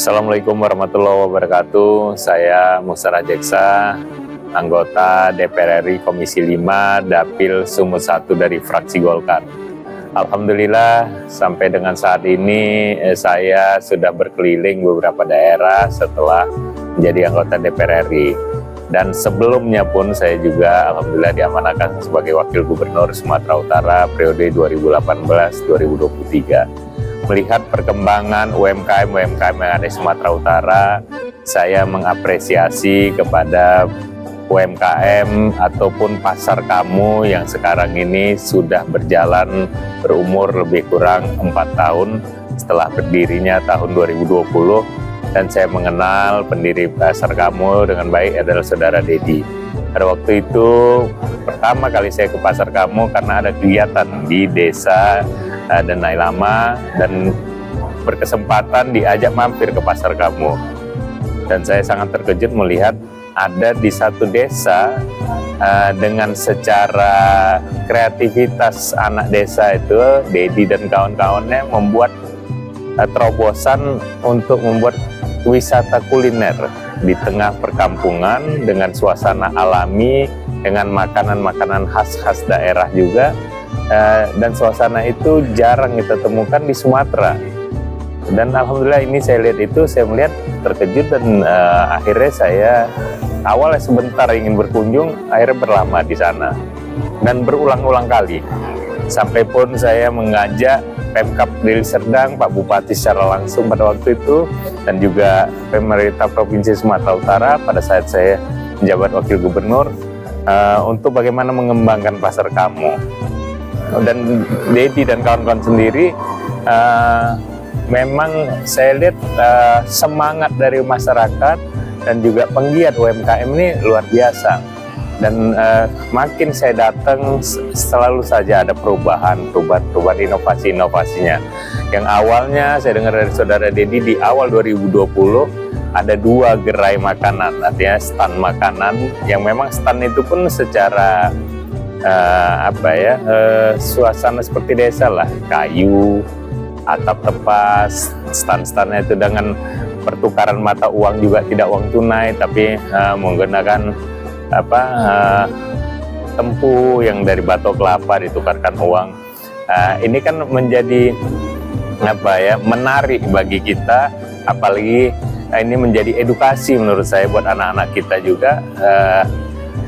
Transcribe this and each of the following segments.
Assalamualaikum warahmatullahi wabarakatuh. Saya Musa Rajeksa, anggota DPR RI Komisi 5 Dapil Sumut 1 dari fraksi Golkar. Alhamdulillah sampai dengan saat ini saya sudah berkeliling beberapa daerah setelah menjadi anggota DPR RI. Dan sebelumnya pun saya juga alhamdulillah diamanahkan sebagai Wakil Gubernur Sumatera Utara periode 2018-2023. Melihat perkembangan UMKM yang ada di Sumatera Utara, saya mengapresiasi kepada UMKM ataupun pasar kamu yang sekarang ini sudah berjalan berumur lebih kurang 4 tahun setelah berdirinya tahun 2020, dan saya mengenal pendiri pasar kamu dengan baik adalah saudara Dedi. Pada waktu itu pertama kali saya ke pasar kamu karena ada kegiatan di desa Denai Lama dan berkesempatan diajak mampir ke pasar kamu, dan saya sangat terkejut melihat ada di satu desa dengan secara kreativitas anak desa itu Dedi dan kawan-kawannya membuat terobosan untuk membuat wisata kuliner di tengah perkampungan dengan suasana alami, dengan makanan-makanan khas-khas daerah juga. Dan suasana itu jarang kita temukan di Sumatera. Dan alhamdulillah ini saya lihat itu, saya melihat terkejut, dan akhirnya saya awalnya sebentar ingin berkunjung, akhirnya berlama di sana dan berulang-ulang kali. Sampai pun saya mengajak Pemkab Deli Serdang, Pak Bupati secara langsung pada waktu itu, dan juga pemerintah Provinsi Sumatera Utara pada saat saya menjabat Wakil Gubernur untuk bagaimana mengembangkan pasar kamu. Dan Dedi dan kawan-kawan sendiri memang saya lihat semangat dari masyarakat dan juga penggiat UMKM ini luar biasa. Dan makin saya datang selalu saja ada perubahan inovasinya. Yang awalnya saya dengar dari saudara Dedi di awal 2020 ada 2 gerai makanan, artinya stand makanan yang memang stand itu pun secara suasana seperti desa lah, kayu, atap tepas, stand-standnya itu dengan pertukaran mata uang juga tidak uang tunai, tapi menggunakan tempu yang dari batok kelapa ditukarkan uang. Ini kan menjadi menarik bagi kita, apalagi ini menjadi edukasi menurut saya buat anak-anak kita juga.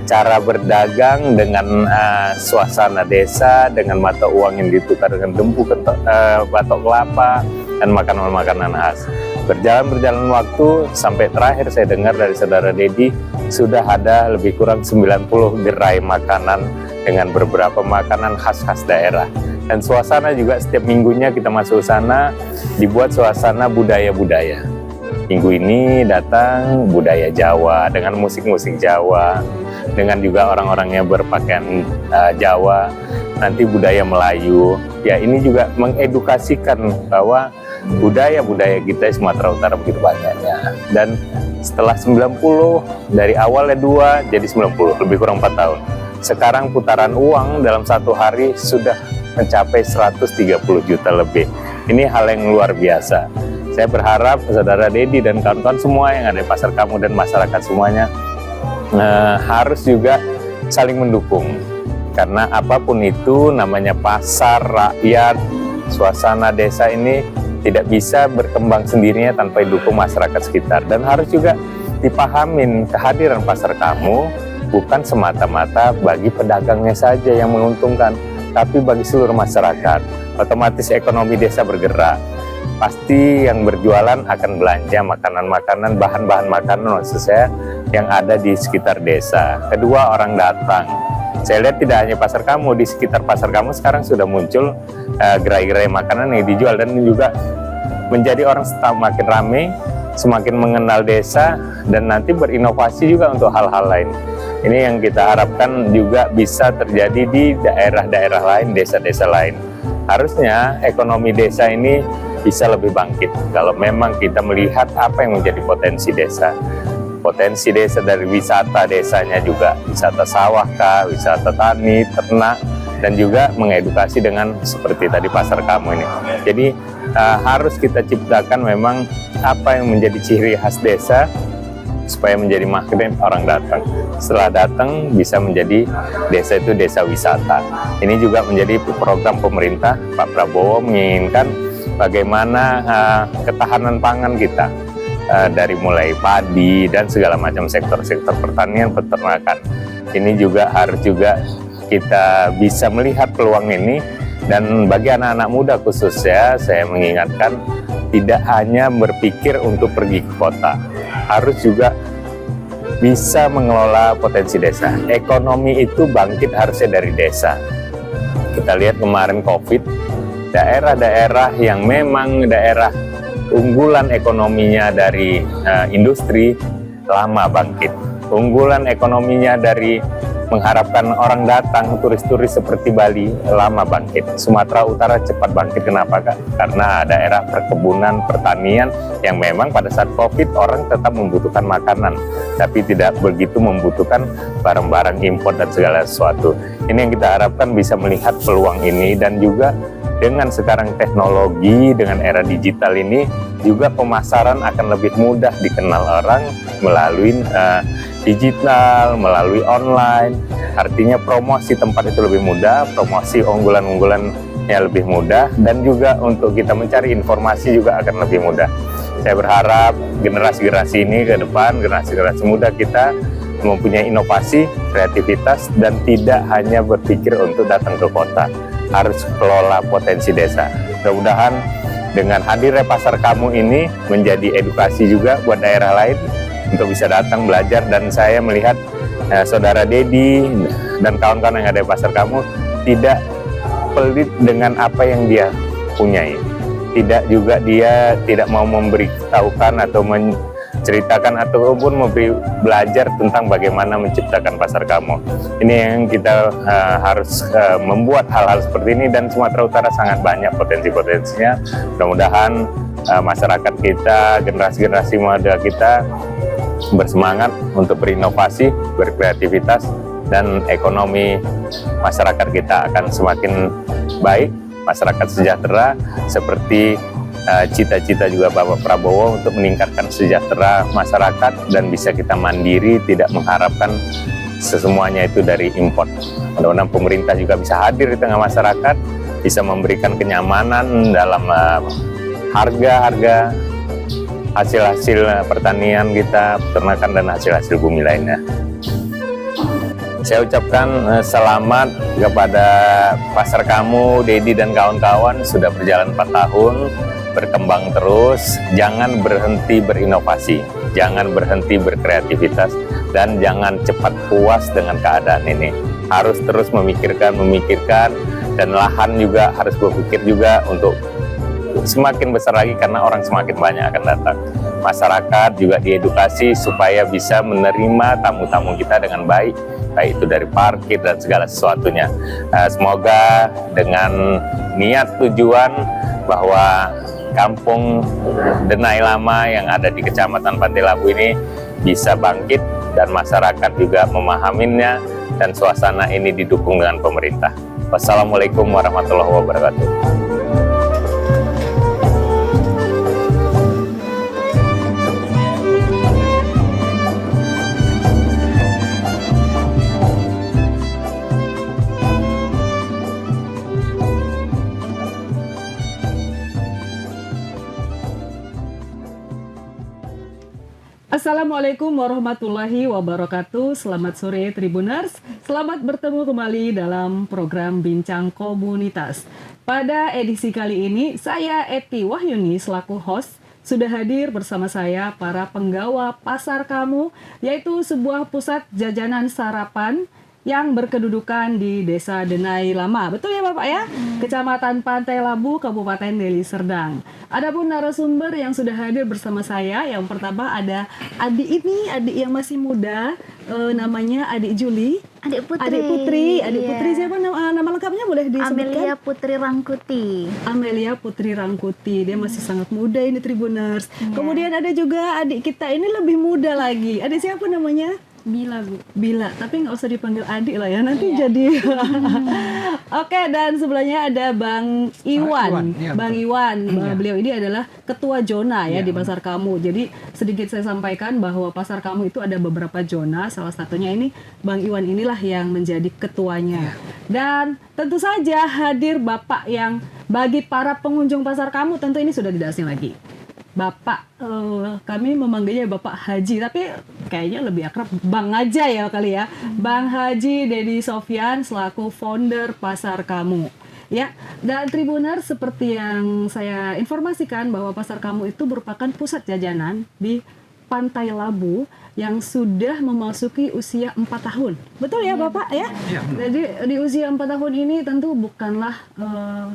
Cara berdagang dengan suasana desa, dengan mata uang yang ditukar dengan dempu batok kelapa dan makanan-makanan khas. Berjalan waktu sampai terakhir saya dengar dari saudara Dedi sudah ada lebih kurang 90 gerai makanan dengan beberapa makanan khas-khas daerah. Dan suasana juga setiap minggunya kita masuk sana dibuat suasana budaya-budaya. Minggu ini datang budaya Jawa dengan musik-musik Jawa, dengan juga orang-orangnya berpakaian Jawa, nanti budaya Melayu. Ya, ini juga mengedukasikan bahwa budaya-budaya kita di Sumatera Utara begitu banyaknya. Dan setelah 90, dari awalnya 2 jadi 90, lebih kurang 4 tahun. Sekarang putaran uang dalam satu hari sudah mencapai 130 juta lebih. Ini hal yang luar biasa. Saya berharap saudara Dedi dan kawan-kawan semua yang ada di pasar kamu dan masyarakat semuanya harus juga saling mendukung, karena apapun itu namanya pasar rakyat, suasana desa ini tidak bisa berkembang sendirinya tanpa didukung masyarakat sekitar. Dan harus juga dipahamin kehadiran pasar kamu bukan semata-mata bagi pedagangnya saja yang menguntungkan, tapi bagi seluruh masyarakat. Otomatis ekonomi desa bergerak. Pasti yang berjualan akan belanja makanan-makanan, bahan-bahan makanan maksud saya yang ada di sekitar desa. Kedua, orang datang. Saya lihat tidak hanya Pasar Kamu, di sekitar Pasar Kamu sekarang sudah muncul gerai-gerai makanan yang dijual, dan juga menjadi orang semakin ramai, semakin mengenal desa, dan nanti berinovasi juga untuk hal-hal lain. Ini yang kita harapkan juga bisa terjadi di daerah-daerah lain, desa-desa lain. Harusnya ekonomi desa ini bisa lebih bangkit kalau memang kita melihat apa yang menjadi potensi desa. Potensi desa dari wisata desanya juga, wisata sawah kah, wisata tani, ternak, dan juga mengedukasi dengan seperti tadi Pasar Kamu ini. Jadi harus kita ciptakan memang apa yang menjadi ciri khas desa supaya menjadi magnet orang datang. Setelah datang bisa menjadi desa itu desa wisata. Ini juga menjadi program pemerintah. Pak Prabowo menginginkan bagaimana ketahanan pangan kita, dari mulai padi dan segala macam sektor-sektor pertanian, peternakan. Ini juga harus juga kita bisa melihat peluang ini, dan bagi anak-anak muda khususnya saya mengingatkan tidak hanya berpikir untuk pergi ke kota, harus juga bisa mengelola potensi desa. Ekonomi itu bangkit harusnya dari desa. Kita lihat kemarin COVID, daerah-daerah yang memang daerah unggulan ekonominya dari industri lama bangkit. Unggulan ekonominya dari mengharapkan orang datang, turis-turis seperti Bali, lama bangkit. Sumatera Utara cepat bangkit. Kenapa, Kak? Karena daerah perkebunan, pertanian yang memang pada saat COVID orang tetap membutuhkan makanan, tapi tidak begitu membutuhkan barang-barang impor dan segala sesuatu. Ini yang kita harapkan bisa melihat peluang ini, dan juga dengan sekarang teknologi, dengan era digital ini, juga pemasaran akan lebih mudah dikenal orang melalui digital, melalui online. Artinya promosi tempat itu lebih mudah, promosi unggulan-unggulannya lebih mudah, dan juga untuk kita mencari informasi juga akan lebih mudah. Saya berharap generasi-generasi ini ke depan, generasi-generasi muda kita mempunyai inovasi, kreativitas, dan tidak hanya berpikir untuk datang ke kota. Harus kelola potensi desa. Mudah-mudahan dengan hadirnya Pasar Kamu ini menjadi edukasi juga buat daerah lain untuk bisa datang belajar, dan saya melihat saudara Dedi dan kawan-kawan yang ada di Pasar Kamu tidak pelit dengan apa yang dia punyai. Tidak juga dia tidak mau memberitahukan atau menceritakan ataupun belajar tentang bagaimana menciptakan Pasar Kamu. Ini yang kita harus membuat hal-hal seperti ini, dan Sumatera Utara sangat banyak potensi-potensinya. Mudah-mudahan masyarakat kita, generasi-generasi muda kita bersemangat untuk berinovasi, berkreativitas, dan ekonomi masyarakat kita akan semakin baik, masyarakat sejahtera, seperti cita-cita juga Bapak Prabowo untuk meningkatkan sejahtera masyarakat dan bisa kita mandiri, tidak mengharapkan semuanya itu dari import. Mudah-mudahan pemerintah juga bisa hadir di tengah masyarakat, bisa memberikan kenyamanan dalam harga-harga hasil-hasil pertanian kita, peternakan, dan hasil-hasil bumi lainnya. Saya ucapkan selamat kepada Pasar Kamu, Dedi dan kawan-kawan, sudah berjalan 4 tahun, berkembang terus, jangan berhenti berinovasi, jangan berhenti berkreativitas, dan jangan cepat puas dengan keadaan ini. Harus terus memikirkan, dan lahan juga harus berpikir juga untuk semakin besar lagi, karena orang semakin banyak akan datang. Masyarakat juga diedukasi supaya bisa menerima tamu-tamu kita dengan baik itu dari parkir dan segala sesuatunya. Semoga dengan niat tujuan bahwa Kampung Denai Lama yang ada di Kecamatan Pantai Labu ini bisa bangkit, dan masyarakat juga memahaminya, dan suasana ini didukung dengan pemerintah. Wassalamualaikum warahmatullahi wabarakatuh. Assalamualaikum warahmatullahi wabarakatuh. Selamat sore Tribuners. Selamat bertemu kembali dalam program Bincang Komunitas. Pada edisi kali ini, saya Eti Wahyuni selaku host sudah hadir bersama saya para penggawa Pasar Kamu, yaitu sebuah pusat jajanan sarapan yang berkedudukan di Desa Denai Lama. Betul ya Bapak ya? Kecamatan Pantai Labu, Kabupaten Deli Serdang. Adapun narasumber yang sudah hadir bersama saya, yang pertama ada adik yang masih muda, namanya adik Juli. Adik Putri. Adik Putri Iya. siapa nama lengkapnya boleh disebutkan? Amelia Putri Rangkuti. Amelia Putri Rangkuti, dia masih sangat muda ini Tribuners. Iya. Kemudian ada juga adik kita ini lebih muda lagi. Adik siapa namanya? Bila, Bu. Bila, tapi nggak usah dipanggil adik lah ya, nanti jadi. Oke, dan sebelahnya ada Bang Iwan. Iya, Bang betul. Iwan, Iya. beliau ini adalah ketua zona ya Iya, di Pasar Kamu. Jadi sedikit saya sampaikan bahwa Pasar Kamu itu ada beberapa zona, salah satunya ini Bang Iwan inilah yang menjadi ketuanya. Dan tentu saja hadir Bapak yang bagi para pengunjung Pasar Kamu tentu ini sudah tidak asing lagi. Bapak, kami memanggilnya Bapak Haji, tapi kayaknya lebih akrab Bang aja ya kali ya. Bang Haji Dedi Sofyan selaku founder Pasar Kamu. Ya, dan Tribuner seperti yang saya informasikan bahwa Pasar Kamu itu merupakan pusat jajanan di Pantai Labu yang sudah memasuki usia 4 tahun. Betul ya Bapak ya? Iya, benar. Jadi di usia 4 tahun ini tentu bukanlah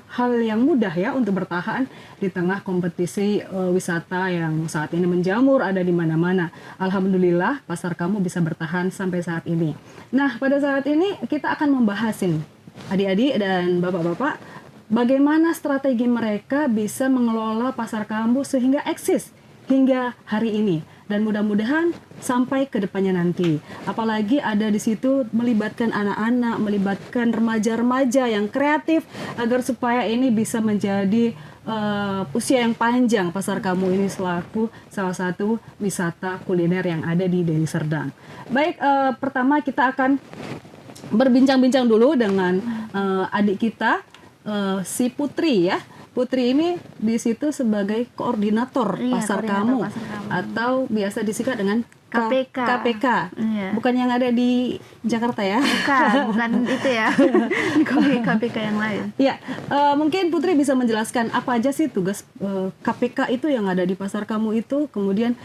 hal yang mudah ya untuk bertahan di tengah kompetisi wisata yang saat ini menjamur ada di mana-mana. Alhamdulillah Pasar Kamu bisa bertahan sampai saat ini. Nah, pada saat ini kita akan membahasin adik-adik dan bapak-bapak bagaimana strategi mereka bisa mengelola Pasar Kamu sehingga eksis hingga hari ini. Dan mudah-mudahan sampai ke depannya nanti. Apalagi ada di situ melibatkan anak-anak, melibatkan remaja-remaja yang kreatif agar supaya ini bisa menjadi usia yang panjang Pasar Kamu ini selaku salah satu wisata kuliner yang ada di Deli Serdang. Baik, pertama kita akan berbincang-bincang dulu dengan adik kita, si Putri ya. Putri ini di situ sebagai koordinator Iya, Pasar koordinator Kamu Pasar Kamu. atau biasa disingkat dengan KPK. KPK. Iya. Bukan yang ada di Jakarta ya. Bukan itu ya. KPK yang lain. Ya, mungkin Putri bisa menjelaskan apa aja sih tugas KPK itu yang ada di Pasar Kamu itu, kemudian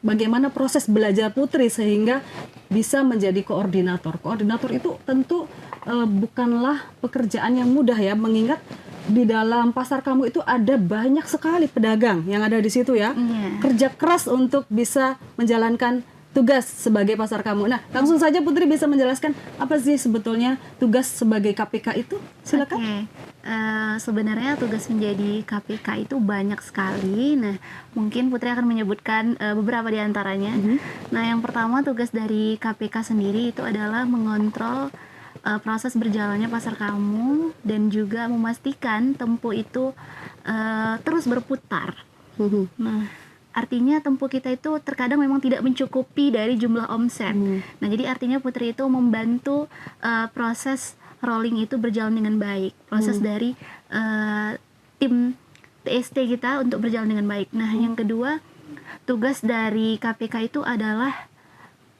bagaimana proses belajar Putri sehingga bisa menjadi koordinator. Koordinator itu tentu bukanlah pekerjaan yang mudah ya, mengingat di dalam Pasar Kamu itu ada banyak sekali pedagang yang ada di situ ya. Iya. Kerja keras untuk bisa menjalankan tugas sebagai Pasar Kamu. Nah, langsung saja Putri bisa menjelaskan apa sih sebetulnya tugas sebagai KPK itu? Silakan. Oke. Sebenarnya tugas menjadi KPK itu banyak sekali. Nah, mungkin Putri akan menyebutkan beberapa di antaranya. Nah, yang pertama tugas dari KPK sendiri itu adalah mengontrol proses berjalannya Pasar Kamu dan juga memastikan tempo itu terus berputar. Nah, artinya tempo kita itu terkadang memang tidak mencukupi dari jumlah omset. Nah, jadi artinya Putri itu membantu proses rolling itu berjalan dengan baik. Proses dari tim TST kita untuk berjalan dengan baik. Nah, yang kedua, tugas dari KPK itu adalah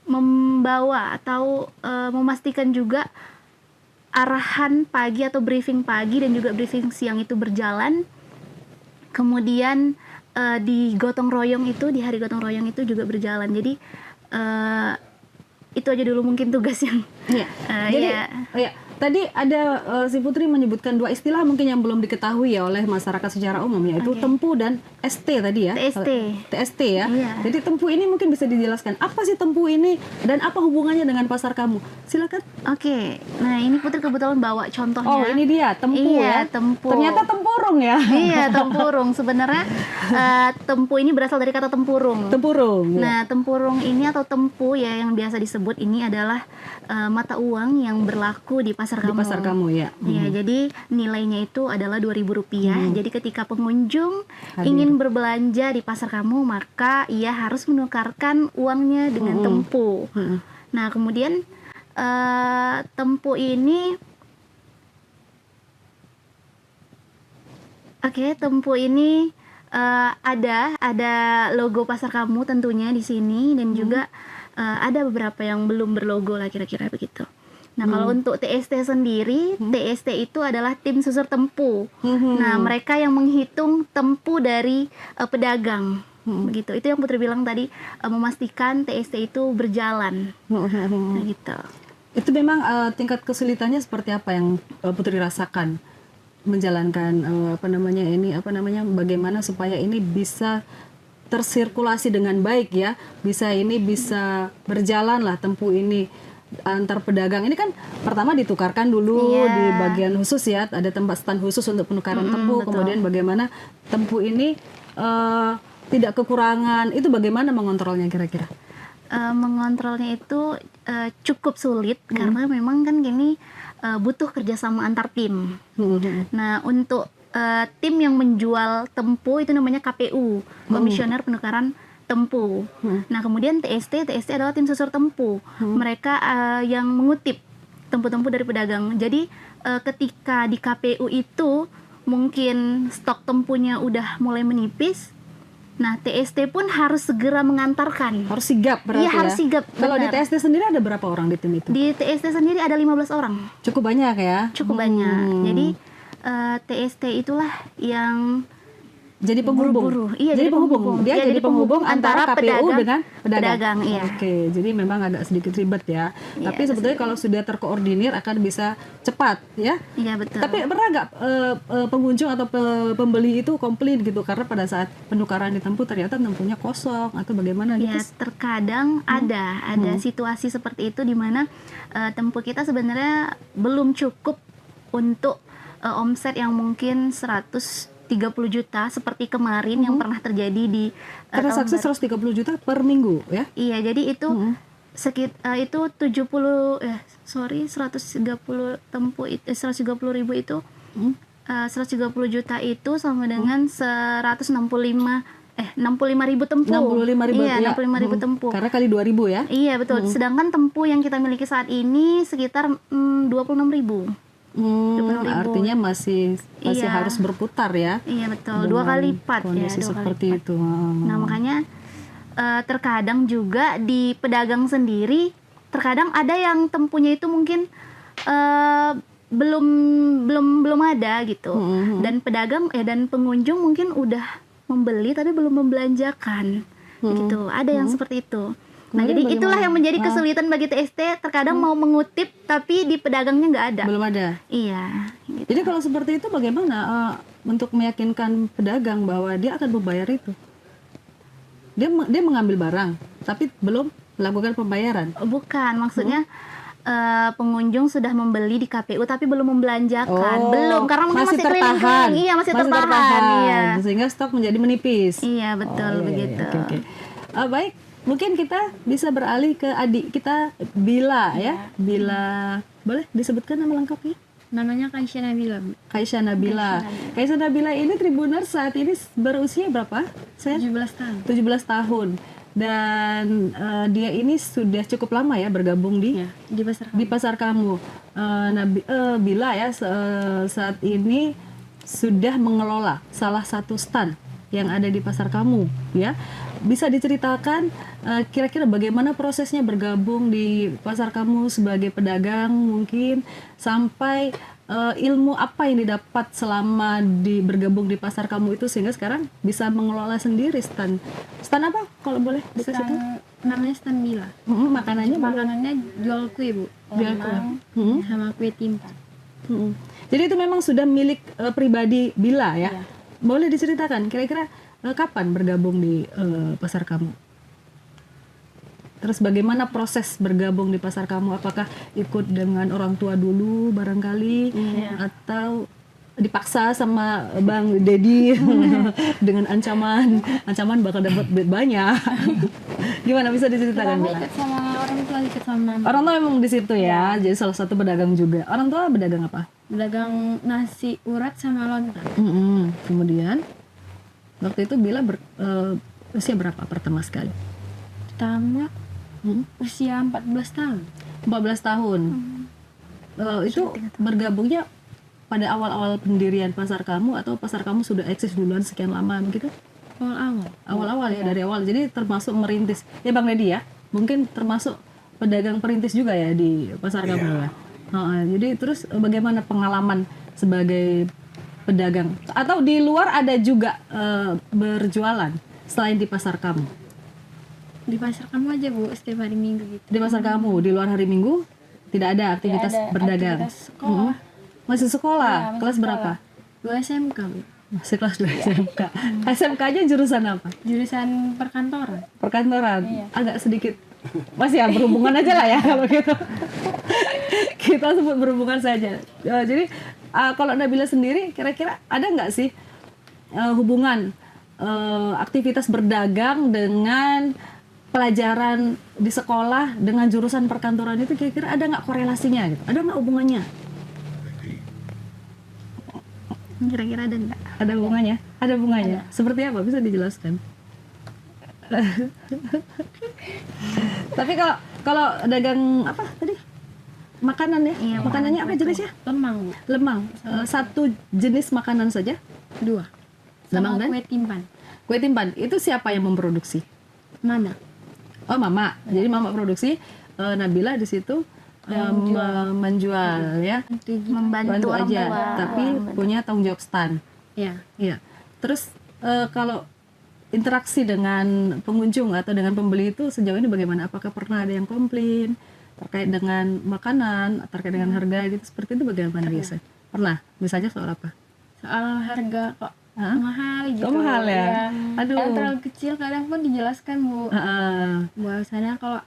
membawa atau memastikan juga arahan pagi atau briefing pagi dan juga briefing siang itu berjalan. Kemudian di gotong royong itu, di hari gotong royong itu juga berjalan. Jadi itu aja dulu mungkin tugas yang Iya. Jadi, ya. ya, tadi ada si Putri menyebutkan dua istilah mungkin yang belum diketahui ya oleh masyarakat secara umum, yaitu Oke. tempu dan ST tadi ya. TST. TST ya. Iya. Jadi tempu ini mungkin bisa dijelaskan apa sih tempu ini dan apa hubungannya dengan Pasar Kamu? Silakan. Oke, nah ini Putri kebetulan bawa contohnya. Oh, ini dia tempu Iya, ya. tempu. Ternyata tempurung ya. Iya, tempurung. Sebenarnya tempu ini berasal dari kata tempurung. Tempurung. Nah, tempurung ini atau tempu ya yang biasa disebut ini adalah mata uang yang berlaku di Pasar Di Kamu. Pasar Kamu ya. Iya, jadi nilainya itu adalah Rp2.000. Jadi ketika pengunjung Hadir. ingin berbelanja di Pasar Kamu, maka ia harus menukarkan uangnya dengan tempu. Nah, kemudian tempu ini tempu ini ada logo Pasar Kamu tentunya di sini dan juga ada beberapa yang belum berlogo lah kira-kira begitu. Nah, kalau untuk TST sendiri, TST itu adalah tim susur tempu. Nah, mereka yang menghitung tempu dari pedagang. Begitu. Itu yang Putri bilang tadi, memastikan TST itu berjalan. Nah, gitu. Itu memang tingkat kesulitannya seperti apa yang Putri rasakan menjalankan bagaimana supaya ini bisa tersirkulasi dengan baik ya, bisa berjalan lah Tempu ini antar pedagang. Ini kan pertama ditukarkan dulu di bagian khusus ya, ada tempat stand khusus untuk penukaran Tempu. Betul. Kemudian bagaimana Tempu ini tidak kekurangan, itu bagaimana mengontrolnya kira-kira? Mengontrolnya itu cukup sulit karena memang kan gini butuh kerjasama antar tim. Nah untuk tim yang menjual Tempu itu namanya KPU, Komisioner Penukaran Tempu. Nah kemudian TST adalah tim sensor Tempu. Mereka yang mengutip Tempu-tempu dari pedagang. Jadi ketika di KPU itu mungkin stok Tempunya udah mulai menipis. Nah, TST pun harus segera mengantarkan. Harus sigap berarti Iya, harus sigap. Kalau di benar. TST sendiri ada berapa orang di tim itu? Di TST sendiri ada 15 orang. Cukup banyak ya? Cukup banyak. Jadi TST itulah yang Jadi penghubung. buru-buru. Iya, jadi jadi penghubung. Dia jadi penghubung antara KPU dengan pedagang. Iya. Oke, jadi memang agak sedikit ribet ya. Iya, Tapi sebetulnya kalau sudah terkoordinir akan bisa cepat ya. Iya, betul. Tapi pernah nggak pengunjung atau pembeli itu komplain gitu karena pada saat penukaran di Tempu ternyata Tempunya kosong atau bagaimana Ya, gitu? terkadang ada situasi seperti itu di mana Tempu kita sebenarnya belum cukup untuk omset yang mungkin 130 juta seperti kemarin yang pernah terjadi di Transaksi 130 juta per minggu ya? Iya, jadi itu itu 130 Tempu 130.000 itu 130 juta itu sama dengan 65.000 Tempu. 65.000 Iya, ya. 65.000 Tempu. Karena kali 2.000 ya? Iya, betul. Sedangkan Tempu yang kita miliki saat ini sekitar 26.000. 26.000. Artinya masih Iya. harus berputar ya? Iya, betul. Dengan 2 kali lipat ya, kondisi 2 kali seperti lipat. itu. Nah, makanya terkadang juga di pedagang sendiri terkadang ada yang Tempunya itu mungkin belum ada gitu. Dan pedagang dan pengunjung mungkin udah membeli tapi belum membelanjakan. Gitu. Ada yang seperti itu. Nah, Kemudian jadi itulah yang menjadi bagaimana? kesulitan bagi TST, terkadang mau mengutip tapi di pedagangnya nggak ada. Belum ada. Iya. Gitu. Jadi kalau seperti itu bagaimana untuk meyakinkan pedagang bahwa dia akan membayar itu? Dia mengambil barang tapi belum melakukan pembayaran. Bukan, maksudnya pengunjung sudah membeli di KPU tapi belum membelanjakan. Belum, karena mungkin masih tertahan. keliling-keliling. Iya, masih tertahan. Iya. Sehingga stok menjadi menipis. Iya, betul Iya, begitu. Oke. Baik, mungkin kita bisa beralih ke adik kita Bila ya. Bila, boleh disebutkan nama lengkapnya? Namanya Kaisya Nabila, Bu. Kaisya Nabila. Kaisya Nabila ini Tribuners saat ini berusia berapa? Saya 17 tahun. 17 tahun. Dan dia ini sudah cukup lama ya bergabung di Ya, di pasar. di pasar kamu. Bila ya saat ini sudah mengelola salah satu stand yang ada di pasar kamu ya. Bisa diceritakan kira-kira bagaimana prosesnya bergabung di pasar kamu sebagai pedagang mungkin sampai ilmu apa yang didapat selama bergabung di pasar kamu itu sehingga sekarang bisa mengelola sendiri stand apa kalau boleh dikasih tahu? Namanya Stan Bila. Makanannya Makanannya jual kue, Bu. Jual kue. Lemang sama kue timpa. Jadi itu memang sudah milik pribadi Bila ya. Iya. Boleh diceritakan kira-kira kapan bergabung di pasar kamu? Terus bagaimana proses bergabung di pasar kamu? Apakah ikut dengan orang tua dulu barangkali atau dipaksa sama Bang Dedi dengan ancaman bakal dapat duit banyak? Gimana bisa diceritakan? Bila? Dekat sama orang tua, dekat sama mama. Orang tua memang di situ ya. Jadi salah satu pedagang juga. Orang tua pedagang apa? Dagang nasi urat sama lontong. Kemudian waktu itu Bila usia berapa pertama sekali? Pertama usia 14 tahun. 14 tahun. Itu bergabungnya pada awal-awal pendirian pasar kamu atau pasar kamu sudah eksis duluan sekian lama begitu? Awal-awal. Awal-awal ya, dari awal. Jadi termasuk merintis. Ya Bang Dedi ya, mungkin termasuk pedagang perintis juga ya di pasar kamu ya. Jadi terus bagaimana pengalaman sebagai pedagang? Atau di luar ada juga berjualan selain di pasar kamu? Di pasar kamu aja, Bu, setiap hari Minggu gitu. Di pasar kamu, di luar hari Minggu Tidak ada aktivitas Tidak ada berdagang. aktivitas sekolah. Masih sekolah. Iya, masih Kelas sekolah. berapa? 2 SMK, Bu. Masih kelas 2 SMK. SMK-nya jurusan apa? Jurusan perkantoran. Perkantoran. Iya. Agak sedikit masih ya berhubungan aja lah ya kalau gitu. Kita sebut berhubungan saja. Jadi kalau Nabila sendiri kira-kira ada nggak sih hubungan aktivitas berdagang dengan pelajaran di sekolah dengan jurusan perkantoran itu, kira-kira ada nggak korelasinya gitu? Ada nggak hubungannya? Kira-kira ada nggak? Ada hubungannya? Ada hubungannya. Seperti apa? Bisa dijelaskan? Tapi kalau dagang apa tadi? Makanan ya? Iya, Makanannya apa makanan jenisnya? Lemang, Bu. Lemang. Satu jenis makanan saja? 2. Lemang Sama dan? kue timpan. Kue timpan. Itu siapa yang memproduksi? Mana? Oh, Mama. Jadi Mama produksi, Nabila di situ menjual ya. Membantu Bantu orang aja, tua. tapi punya tanggung jawab stand. Ya. Iya. Terus kalau interaksi dengan pengunjung atau dengan pembeli itu sejauh ini bagaimana? Apakah pernah ada yang komplain terkait dengan makanan, terkait dengan harga gitu? Seperti itu bagaimana biasanya? Pernah? Misalnya soal apa? Soal harga kok Hah? mahal gitu. Kok mahal ya? Iya. Aduh. Yang terlalu kecil kadang pun dijelaskan, Bu. Bahwasanya kalau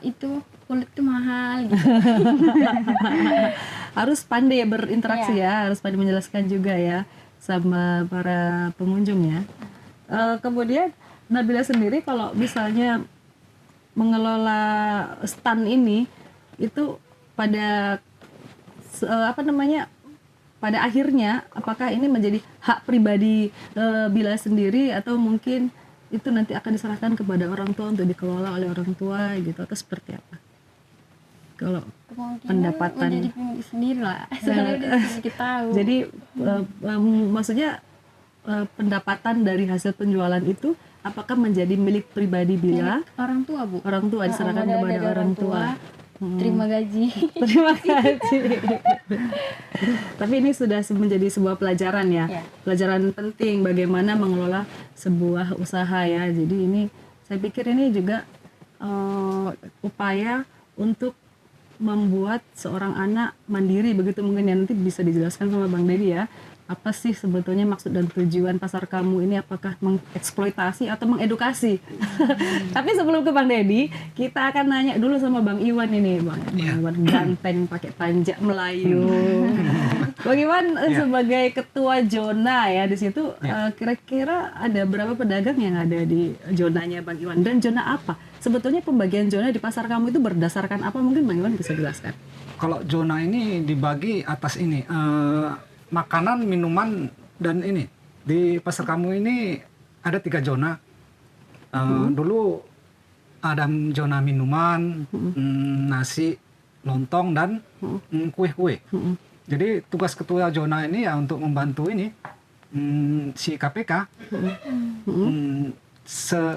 itu kulit tuh mahal gitu. Harus pandai berinteraksi Iya. ya, harus pandai menjelaskan juga ya sama para pengunjung ya. Kemudian Nabila sendiri kalau misalnya mengelola stand ini itu pada pada akhirnya apakah ini menjadi hak pribadi Bila sendiri atau mungkin itu nanti akan diserahkan kepada orang tua untuk dikelola oleh orang tua gitu, atau seperti apa? Kalau Kemungkinan pendapatan. menjadi pemilik sendiri lah. Soalnya udah sedikit tahu. jadi maksudnya pendapatan dari hasil penjualan itu apakah menjadi milik pribadi Bila? Milik orang tua, Bu. Orang tua diserahkan Modal kepada dari orang tua. Terima gaji. Terima kasih. Tapi ini sudah menjadi sebuah pelajaran ya, Ya. pelajaran penting bagaimana mengelola sebuah usaha ya. Jadi ini saya pikir ini juga upaya untuk membuat seorang anak mandiri begitu, mungkin ya nanti bisa dijelaskan sama Bang Dedi ya. Apa sih sebetulnya maksud dan tujuan pasar kamu ini, apakah mengeksploitasi atau mengedukasi? Tapi sebelum ke Bang Dedi, kita akan nanya dulu sama Bang Iwan ini, Bang Iwan ganteng pakai panjak Melayu. Bang Iwan sebagai ketua zona ya di situ, kira-kira ada berapa pedagang yang ada di zonanya Bang Iwan, dan zona apa? Sebetulnya pembagian zona di pasar kamu itu berdasarkan apa? Mungkin Bang Iwan bisa jelaskan. Kalau zona ini dibagi atas ini makanan, minuman, dan ini di pasar kamu ini ada 3 zona. Dulu ada zona minuman, nasi, lontong, dan kue-kue. Jadi tugas ketua zona ini ya untuk membantu ini si KPK.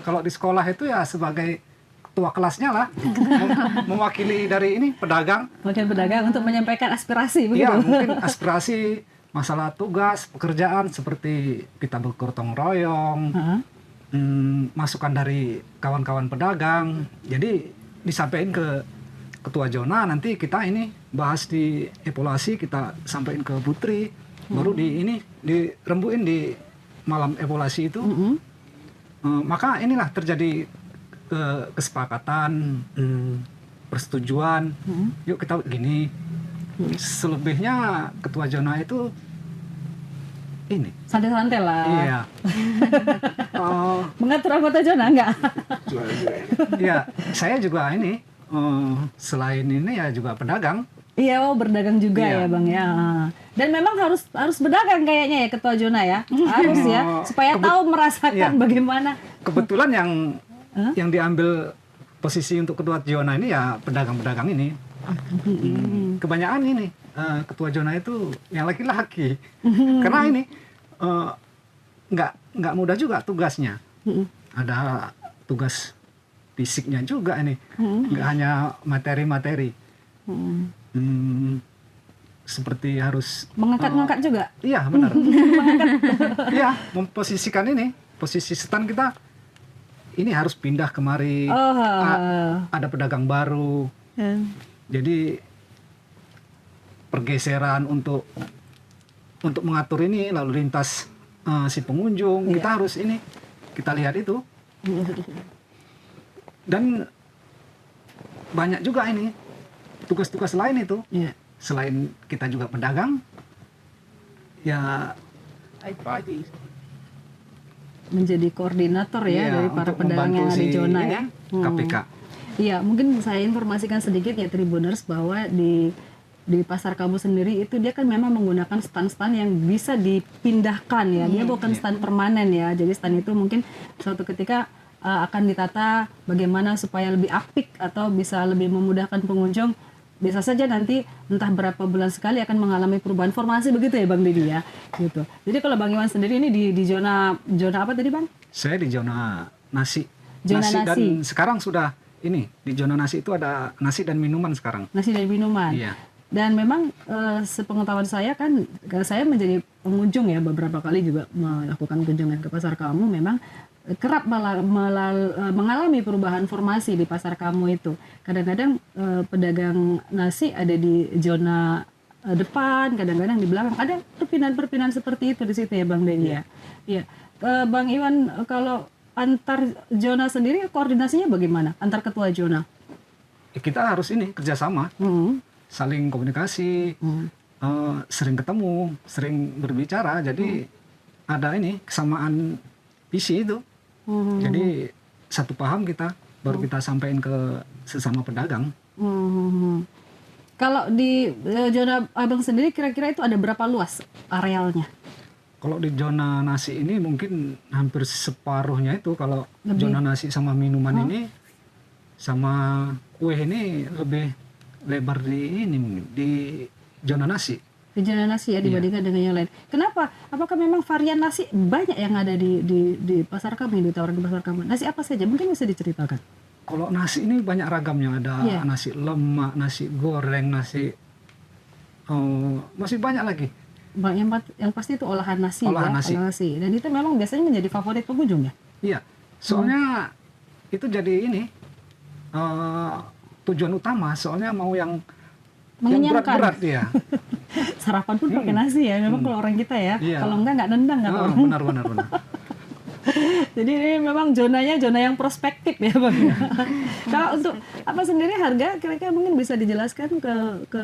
Kalau di sekolah itu ya sebagai ketua kelasnya lah, mewakili dari ini pedagang. Wakil pedagang untuk menyampaikan aspirasi begitu. Iya, mungkin aspirasi masalah tugas, pekerjaan seperti kita bergotong royong, masukan dari kawan-kawan pedagang. Jadi disampaikan ke ketua zona, nanti kita ini bahas di evaluasi, kita sampaikan ke Putri, baru dirembuin di malam evaluasi itu. Maka inilah terjadi kesepakatan, persetujuan, yuk kita gini. Selebihnya ketua zona itu ini Santai-santai lah. iya Mengatur anggota zona enggak? iya, saya juga ini selain ini ya juga pedagang. Iya, berdagang juga Iya. ya Bang ya. Dan memang harus berdagang kayaknya ya ketua zona ya. Harus ya, supaya tahu merasakan Iya. bagaimana. Kebetulan yang diambil posisi untuk ketua zona ini ya pedagang-pedagang ini. Kebanyakan ini ketua zona itu yang laki-laki. Karena ini nggak mudah juga tugasnya. Ada tugas fisiknya juga ini. Nggak hanya materi-materi. Seperti harus Mengangkat-ngangkat juga. iya benar. Iya, memposisikan ini, posisi stand kita ini harus pindah kemari. Ada pedagang baru. Jadi pergeseran untuk mengatur ini lalu lintas si pengunjung, kita harus kita lihat itu. Dan banyak juga ini tugas-tugas lain itu. Selain kita juga pedagang, ya menjadi koordinator ya dari para untuk pedagang yang membantu ada di si zona ya. KPK. Iya, mungkin saya informasikan sedikit ya Tribuners bahwa di pasar kamu sendiri itu dia kan memang menggunakan stand-stand yang bisa dipindahkan ya. Dia bukan stand permanen ya. Jadi stand itu mungkin suatu ketika akan ditata bagaimana supaya lebih apik atau bisa lebih memudahkan pengunjung. Bisa saja nanti entah berapa bulan sekali akan mengalami perubahan formasi begitu ya Bang Dedi ya. Gitu. Jadi kalau Bang Iwan sendiri ini di zona apa tadi Bang? Saya di zona nasi. Zona nasi. Dan sekarang sudah di zona nasi itu ada nasi dan minuman sekarang. Nasi dan minuman. Iya. Dan memang sepengetahuan saya kan saya menjadi pengunjung ya beberapa kali juga melakukan kunjungan ke pasar kamu, memang kerap mengalami perubahan formasi di pasar kamu itu. Kadang-kadang pedagang nasi ada di zona depan, kadang-kadang di belakang. Ada perpindahan-perpindahan seperti itu di situ ya Bang Dedi ya. Iya. Bang Iwan, kalau antar zona sendiri koordinasinya bagaimana? Antar ketua zona? Kita harus kerjasama, saling komunikasi, sering ketemu, sering berbicara. Jadi ada kesamaan visi itu. Jadi satu paham kita, baru kita sampaikan ke sesama pedagang. Kalau di zona Abang sendiri kira-kira itu ada berapa luas arealnya? Kalau di zona nasi ini mungkin hampir separuhnya itu. Kalau zona nasi sama minuman ini sama kue ini lebih lebar di zona nasi. Di zona nasi ya dibandingkan dengan yang lain. Kenapa? Apakah memang varian nasi banyak yang ada di pasar kamu, yang ditawarkan di pasar kamu? Nasi apa saja? Mungkin bisa diceritakan. Kalau nasi ini banyak ragamnya. Ada nasi lemak, nasi goreng, nasi masih banyak lagi. Yang pasti itu olahan nasi. Olahan nasi. Dan itu memang biasanya menjadi favorit pengunjung ya? Iya. Soalnya itu jadi tujuan utama. Soalnya mau yang berat-berat ya. Sarapan pun pakai nasi ya. Memang kalau orang kita ya. Iya. Kalau enggak nendang kata orang. Benar. Jadi ini memang zonanya zona yang prospektif ya Bang. Kalau untuk apa sendiri harga kira-kira mungkin bisa dijelaskan ke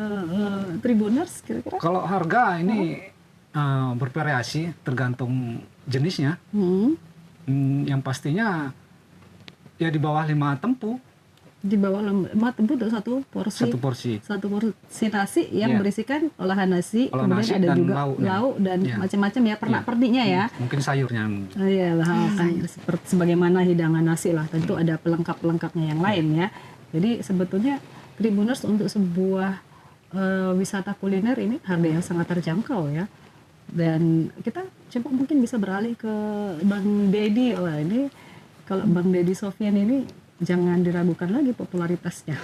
Tribuners kira-kira? Kalau harga ini bervariasi tergantung jenisnya. Yang pastinya ya di bawah 5 tempu. Di bawah 5 tempu untuk satu porsi nasi yang berisikan olahan nasi, kemudian nasi ada juga lauknya. lauk dan macam-macam ya pernak-perniknya ya. Mungkin sayurnya. Iya lah, kan seperti sebagaimana hidangan nasi lah, tentu ada pelengkap-pelengkapnya yang lain ya. Jadi sebetulnya Tribuners untuk sebuah wisata kuliner ini harga yang sangat terjangkau ya. Dan kita coba mungkin bisa beralih ke Bang Dedi. Wah ini kalau Bang Dedi Sofyan ini jangan diragukan lagi popularitasnya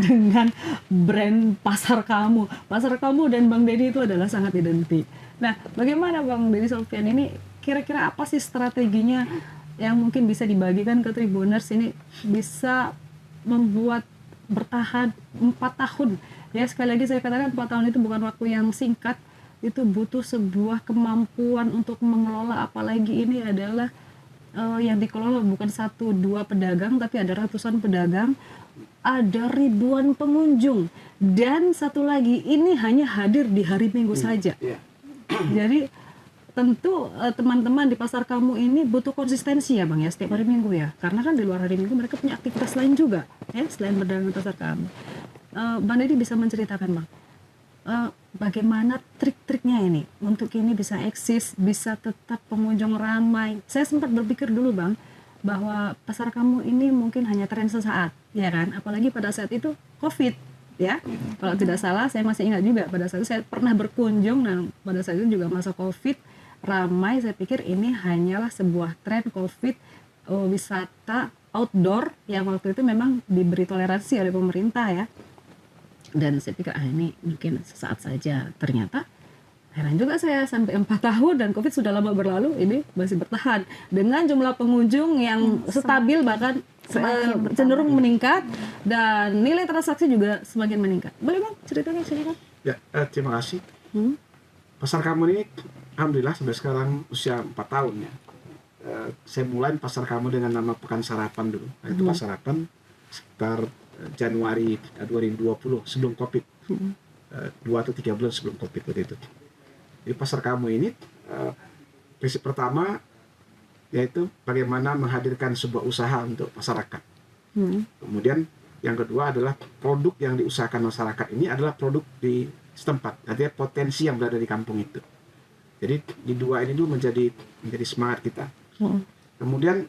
dengan brand pasar kamu. Pasar kamu dan Bang Dedi itu adalah sangat identik. Nah, bagaimana Bang Dedi Sofyan ini kira-kira apa sih strateginya yang mungkin bisa dibagikan ke Tribuners ini bisa membuat bertahan 4 tahun. Ya sekali lagi saya katakan 4 tahun itu bukan waktu yang singkat. Itu butuh sebuah kemampuan untuk mengelola, apalagi ini adalah yang dikelola bukan 1-2 pedagang, tapi ada ratusan pedagang, ada ribuan pengunjung, dan satu lagi ini hanya hadir di hari Minggu saja. Jadi tentu teman-teman di pasar kamu ini butuh konsistensi ya Bang ya, setiap hari Minggu ya, karena kan di luar hari Minggu mereka punya aktivitas lain juga ya selain berdagang di pasar kamu. Bang Dedi bisa menceritakan Bang, bagaimana trik-triknya ini untuk ini bisa eksis, bisa tetap pengunjung ramai. Saya sempat berpikir dulu Bang bahwa pasar kamu ini mungkin hanya tren sesaat, ya kan? Apalagi pada saat itu COVID, ya. Kalau tidak salah, saya masih ingat juga pada saat itu saya pernah berkunjung, dan pada saat itu juga masa COVID ramai. Saya pikir ini hanyalah sebuah tren COVID, wisata outdoor yang waktu itu memang diberi toleransi oleh pemerintah ya. Dan saya pikir ini mungkin sesaat saja. Ternyata heran juga saya sampai 4 tahun dan COVID sudah lama berlalu, ini masih bertahan dengan jumlah pengunjung yang stabil, bahkan cenderung meningkat dan nilai transaksi juga semakin meningkat. Boleh Bang ceritakan silakan. Ya, terima kasih. Pasar kamu ini, alhamdulillah sampai sekarang usia 4 tahun ya. Saya mulai pasar kamu dengan nama Pekan Sarapan dulu. Nah, itu Pasar Sarapan sekitar Januari 2020 sebelum COVID. 2 atau 3 bulan sebelum COVID waktu itu. Di pasar kamu ini, prinsip pertama yaitu bagaimana menghadirkan sebuah usaha untuk masyarakat. Kemudian yang kedua adalah produk yang diusahakan masyarakat ini adalah produk di setempat, artinya potensi yang berada di kampung itu. Jadi di dua ini dulu menjadi semangat kita. Kemudian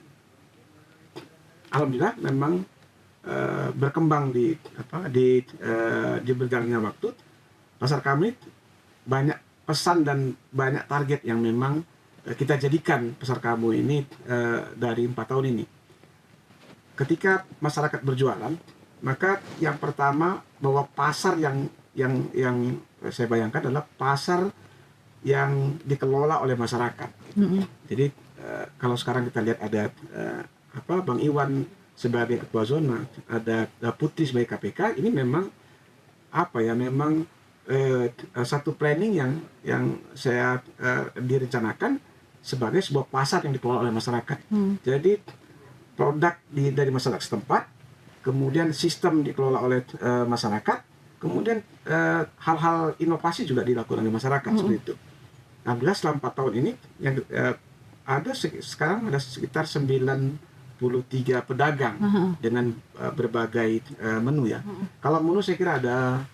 alhamdulillah memang berkembang di berjalannya waktu. Pasar kami banyak pesan dan banyak target yang memang kita jadikan pasar kamu ini dari 4 tahun ini. Ketika masyarakat berjualan, maka yang pertama bahwa pasar yang saya bayangkan adalah pasar yang dikelola oleh masyarakat. Jadi kalau sekarang kita lihat ada Bang Iwan sebagai ketua zona, ada Putri sebagai KPK, ini memang memang satu planning yang saya direncanakan sebagai sebuah pasar yang dikelola oleh masyarakat. Jadi produk dari masyarakat setempat, kemudian sistem dikelola oleh masyarakat, kemudian hal-hal inovasi juga dilakukan oleh masyarakat seperti itu. Alhamdulillah selama 4 tahun ini yang sekarang ada sekitar 93 pedagang dengan berbagai menu ya. Kalau menu saya kira ada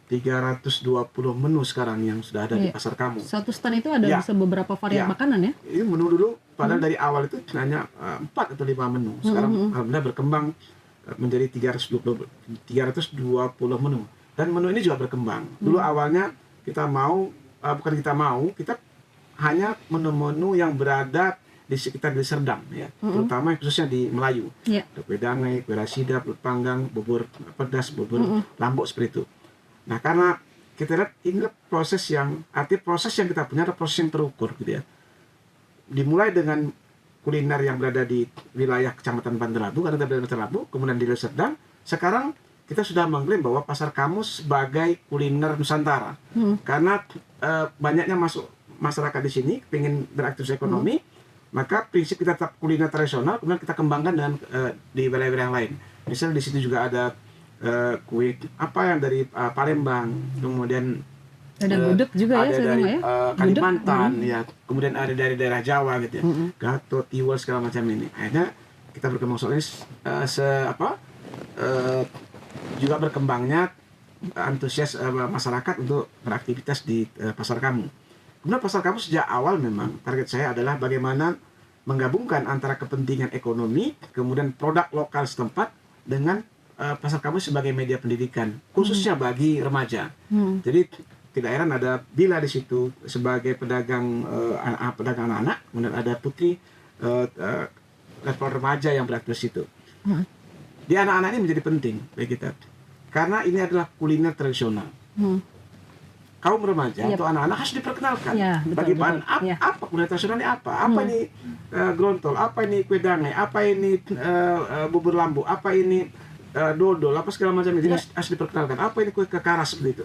320 menu sekarang yang sudah ada di pasar kamu. Satu stand itu ada bisa beberapa varian makanan ya? Ini menu dulu, padahal dari awal itu hanya 4 atau 5 menu. Sekarang alhamdulillah berkembang menjadi 320 menu. Dan menu ini juga berkembang. Dulu awalnya kita kita hanya menu-menu yang berada di sekitar di Serdang ya, terutama khususnya di Melayu. Kue dangai, kue rasida, belut panggang, bubur pedas, bubur lambok seperti itu. Nah, karena kita lihat ini proses yang kita punya adalah proses yang terukur gitu ya. Dimulai dengan kuliner yang berada di wilayah Kecamatan Bandar Labu, karena kita berada di Bandar Labu, kemudian di Serdang. Sekarang kita sudah mengklaim bahwa pasar kamu sebagai kuliner Nusantara. Karena banyaknya masyarakat di sini ingin beraktivitas ekonomi, maka prinsip kita tetap kuliner tradisional, kemudian kita kembangkan dengan di wilayah-wilayah yang lain. Misalnya di situ juga ada kue yang dari Palembang, kemudian ada gudeg juga ada ya dari Kalimantan gudeg. ya, kemudian ada dari daerah Jawa gitu ya, gato, tiwul segala macam ini. Akhirnya kita berkembang soalnya juga berkembangnya antusias masyarakat untuk beraktivitas di pasar kamu. Kemudian pasar kamu sejak awal memang target saya adalah bagaimana menggabungkan antara kepentingan ekonomi, kemudian produk lokal setempat dengan pasar kamu sebagai media pendidikan, khususnya bagi remaja. Jadi tidak heran ada Bila di situ sebagai pedagang anak-anak, kemudian ada Putri level remaja yang beraktivitas di situ. Di anak-anak ini menjadi penting bagi kita, karena ini adalah kuliner tradisional. Kaum remaja atau anak-anak harus diperkenalkan bagaimana apa kuliner tradisional ini apa ini grontol, apa ini kue dangai, apa ini bubur lambu, apa ini dodol, apa segala macam itu harus diperkenalkan. Apa ini kue kekaras seperti itu.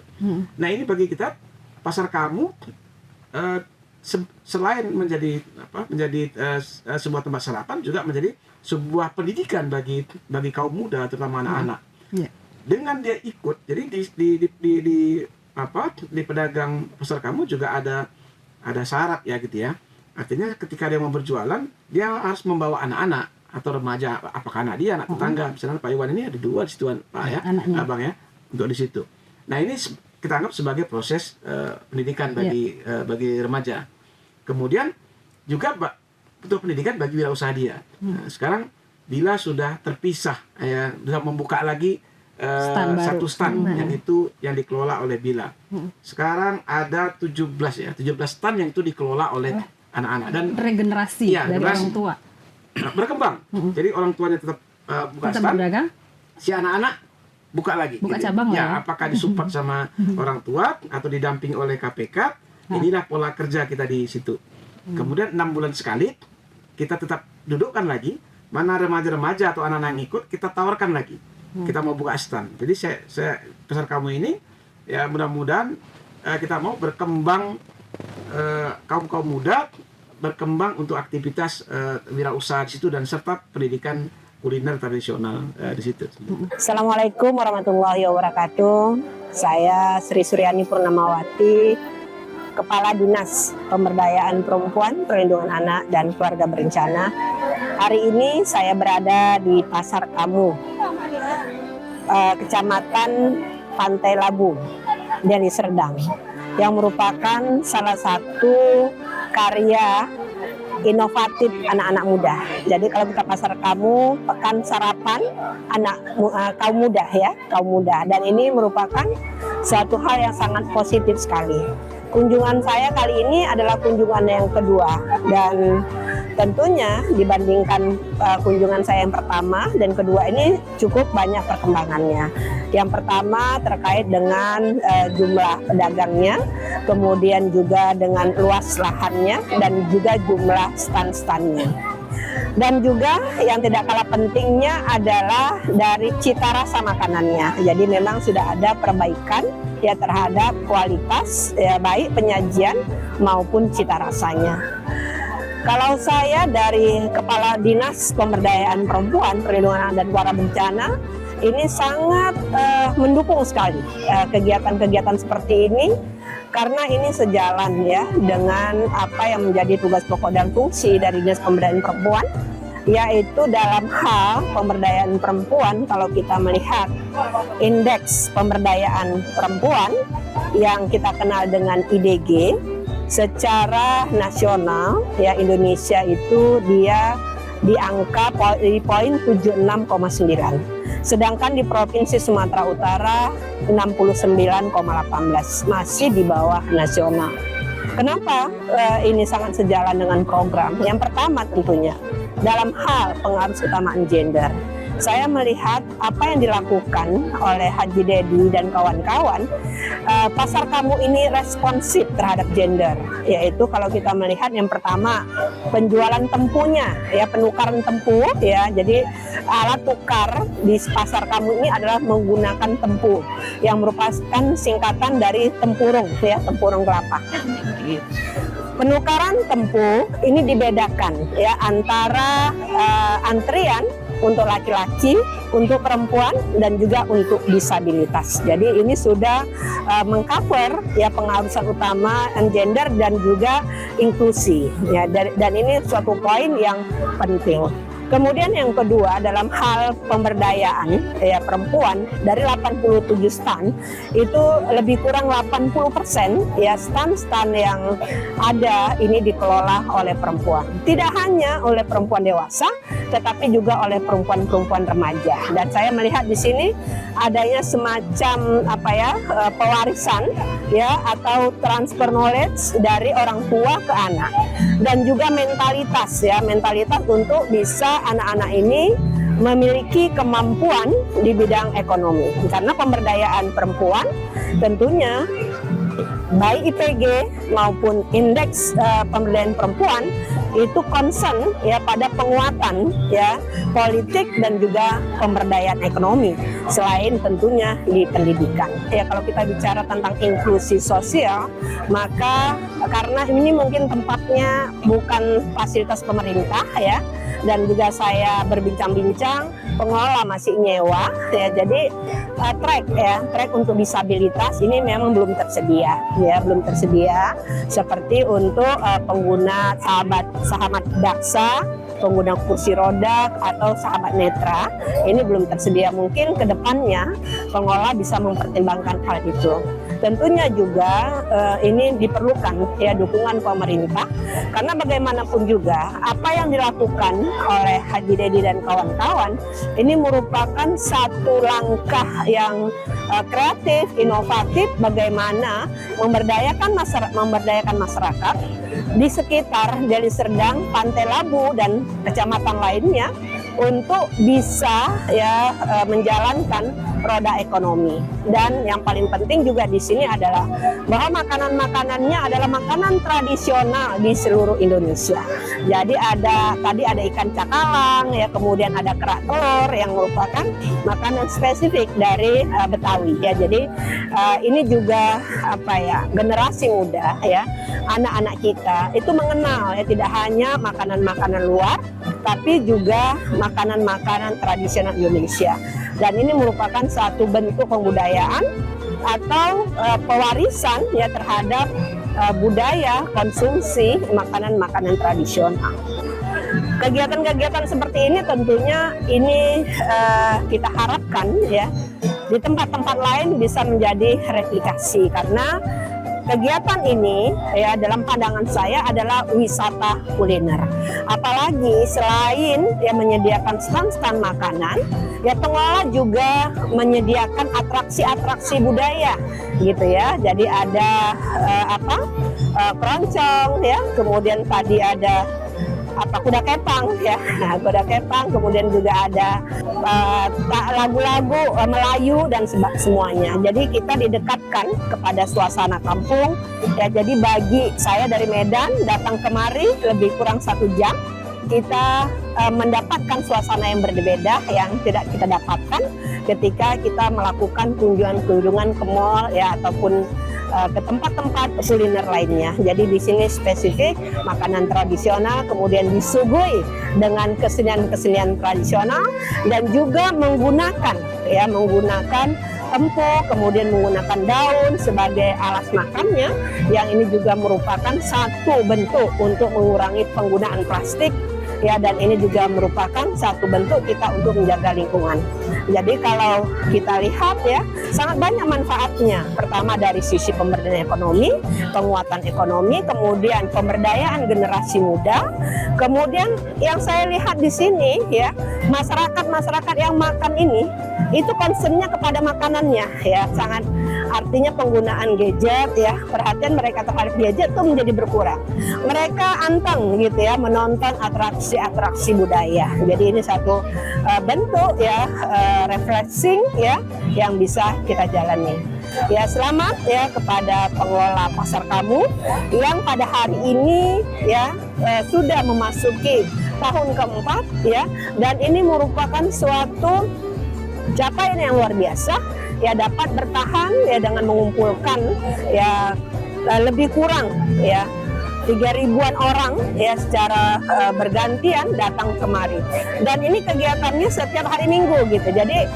Nah, ini bagi kita pasar kamu selain menjadi sebuah tempat sarapan, juga menjadi sebuah pendidikan bagi kaum muda, terutama anak-anak. Dengan dia ikut, jadi di pedagang pasar kamu juga ada syarat ya gitu ya. Artinya ketika dia mau berjualan, dia harus membawa anak-anak atau remaja, apakah anak dia, anak tetangga. Misalnya Pak Iwan ini ada 2 di situ, Pak ya, Abang ya, untuk di situ. Nah, ini kita anggap sebagai proses pendidikan bagi remaja. Kemudian juga betul pendidikan bagi wirausaha dia. Nah, sekarang Bila sudah terpisah, sudah membuka lagi satu stand yang dikelola oleh Bila. Sekarang ada 17 stand yang itu dikelola oleh anak-anak dan regenerasi dari orang tua. Berkembang. Jadi orang tuanya tetap buka stand, berdagang, si anak-anak buka lagi. Buka jadi, cabang ya. Apakah disupport sama orang tua atau didampingi oleh KPK? Inilah pola kerja kita di situ. Kemudian 6 bulan sekali kita tetap dudukkan lagi mana remaja-remaja atau anak-anak yang ikut, kita tawarkan lagi. Kita mau buka stand. Jadi saya Pasar Kamu ini ya mudah-mudahan kita mau berkembang, kaum muda berkembang untuk aktivitas wirausaha di situ dan serta pendidikan kuliner tradisional di situ. Assalamualaikum warahmatullahi wabarakatuh. Saya Sri Suryani Purnamawati, Kepala Dinas Pemberdayaan Perempuan, Perlindungan Anak dan Keluarga Berencana. Hari ini saya berada di Pasar Kamu, Kecamatan Pantai Labu, Deli Serdang, yang merupakan salah satu karya inovatif anak-anak muda. Jadi kalau kita Pasar Kamu, pekan sarapan kaum muda ya, kaum muda. Dan ini merupakan suatu hal yang sangat positif sekali. Kunjungan saya kali ini adalah kunjungan yang kedua, dan tentunya dibandingkan kunjungan saya yang pertama dan kedua ini cukup banyak perkembangannya. Yang pertama terkait dengan jumlah pedagangnya, kemudian juga dengan luas lahannya dan juga jumlah stand-standnya. Dan juga yang tidak kalah pentingnya adalah dari cita rasa makanannya. Jadi memang sudah ada perbaikan ya terhadap kualitas ya, baik penyajian maupun cita rasanya. Kalau saya dari Kepala Dinas Pemberdayaan Perempuan, Perlindungan Anak dan Keluarga Berencana, ini sangat mendukung sekali kegiatan-kegiatan seperti ini, karena ini sejalan ya dengan apa yang menjadi tugas pokok dan fungsi dari Dinas Pemberdayaan Perempuan, yaitu dalam hal pemberdayaan perempuan. Kalau kita melihat indeks pemberdayaan perempuan yang kita kenal dengan IDG, secara nasional ya Indonesia itu dia di angka poin 76,9. Sedangkan di Provinsi Sumatera Utara 69,18, masih di bawah nasional. Kenapa ini sangat sejalan dengan program? Yang pertama tentunya dalam hal pengaruh utamaan gender. Saya melihat apa yang dilakukan oleh Haji Dedi dan kawan-kawan, Pasar Kamu ini responsif terhadap gender, yaitu kalau kita melihat yang pertama penjualan tempunya, ya penukaran tempu, ya jadi alat tukar di Pasar Kamu ini adalah menggunakan tempu yang merupakan singkatan dari tempurung, ya tempurung kelapa. Penukaran tempu ini dibedakan ya antara antrian untuk laki-laki, untuk perempuan, dan juga untuk disabilitas. Jadi ini sudah mengcover ya pengharusan utama gender dan juga inklusi ya, dan ini suatu poin yang penting. Kemudian yang kedua dalam hal pemberdayaan ya perempuan, dari 87 stand itu lebih kurang 80% ya stand-stand yang ada ini dikelola oleh perempuan. Tidak hanya oleh perempuan dewasa, tetapi juga oleh perempuan-perempuan remaja. Dan saya melihat di sini adanya semacam pewarisan ya atau transfer knowledge dari orang tua ke anak, dan juga mentalitas untuk bisa anak-anak ini memiliki kemampuan di bidang ekonomi. Karena pemberdayaan perempuan tentunya baik IPG maupun indeks pemberdayaan perempuan itu concern ya pada penguatan ya politik dan juga pemberdayaan ekonomi, selain tentunya di pendidikan. Ya kalau kita bicara tentang inklusi sosial, maka karena ini mungkin tempatnya bukan fasilitas pemerintah ya, dan juga saya berbincang-bincang, pengelola masih nyewa ya, jadi trek untuk disabilitas ini memang belum tersedia ya, belum tersedia seperti untuk pengguna sahabat daksa, pengguna kursi roda atau sahabat netra, ini belum tersedia. Mungkin ke depannya pengelola bisa mempertimbangkan hal itu. Tentunya juga ini diperlukan ya dukungan pemerintah, karena bagaimanapun juga apa yang dilakukan oleh Haji Dedi dan kawan-kawan ini merupakan satu langkah yang kreatif, inovatif, bagaimana memberdayakan masyarakat di sekitar Deli Serdang, Pantai Labu dan kecamatan lainnya untuk bisa ya menjalankan roda ekonomi. Dan yang paling penting juga di sini adalah bahwa makanan-makanannya adalah makanan tradisional di seluruh Indonesia. Jadi tadi ada ikan cakalang ya, kemudian ada kerak telur yang merupakan makanan spesifik dari Betawi ya. Jadi ini juga generasi muda ya, anak-anak kita itu mengenal ya tidak hanya makanan-makanan luar, tapi juga makanan-makanan tradisional Indonesia. Dan ini merupakan satu bentuk pembudayaan atau pewarisan ya terhadap budaya konsumsi makanan-makanan tradisional. Kegiatan-kegiatan seperti ini tentunya ini kita harapkan ya di tempat-tempat lain bisa menjadi replikasi, karena kegiatan ini ya dalam pandangan saya adalah wisata kuliner. Apalagi selain ya menyediakan stand-stand makanan, ya pengelola juga menyediakan atraksi-atraksi budaya gitu ya. Jadi ada keroncong ya, kemudian tadi ada kuda kepang ya, kuda kepang, kemudian juga ada lagu-lagu Melayu dan semuanya. Jadi kita didekatkan kepada suasana kampung ya. Jadi bagi saya dari Medan datang kemari lebih kurang 1 jam, kita mendapatkan suasana yang berbeda yang tidak kita dapatkan ketika kita melakukan kunjungan ke mall ya ataupun ke tempat-tempat kuliner lainnya. Jadi di sini spesifik makanan tradisional, kemudian disuguhi dengan kesenian-kesenian tradisional dan juga menggunakan tepung, kemudian menggunakan daun sebagai alas makannya, yang ini juga merupakan satu bentuk untuk mengurangi penggunaan plastik ya, dan ini juga merupakan satu bentuk kita untuk menjaga lingkungan. Jadi kalau kita lihat ya, sangat banyak manfaatnya. Pertama dari sisi pemberdayaan ekonomi, penguatan ekonomi, kemudian pemberdayaan generasi muda. Kemudian yang saya lihat di sini ya, masyarakat yang makan ini itu concernnya kepada makanannya ya, sangat, artinya penggunaan gadget ya, perhatian mereka terhadap gadget itu menjadi berkurang. Mereka anteng gitu ya menonton atraksi budaya. Jadi ini satu bentuk ya refreshing ya yang bisa kita jalani. Ya, selamat ya kepada pengelola Pasar Kamu yang pada hari ini ya sudah memasuki tahun keempat ya, dan ini merupakan suatu capaian yang luar biasa ya, dapat bertahan ya dengan mengumpulkan ya lebih kurang ya 3.000-an orang ya secara bergantian datang kemari, dan ini kegiatannya setiap hari Minggu gitu. Jadi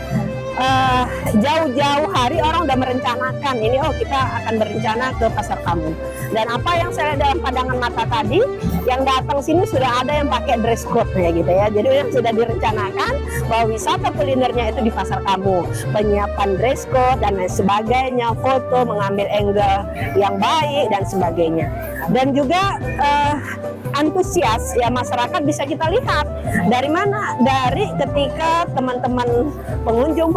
jauh-jauh hari orang udah merencanakan ini, kita akan berencana ke Pasar Kamu. Dan apa yang saya lihat dalam pandangan mata tadi, yang datang sini sudah ada yang pakai dress code ya gitu ya. Jadi yang sudah direncanakan bahwa wisata kulinernya itu di Pasar Kamu, penyiapan dress code dan lain sebagainya, foto, mengambil angle yang baik dan sebagainya. Dan juga antusias ya masyarakat bisa kita lihat dari mana, dari ketika teman-teman pengunjung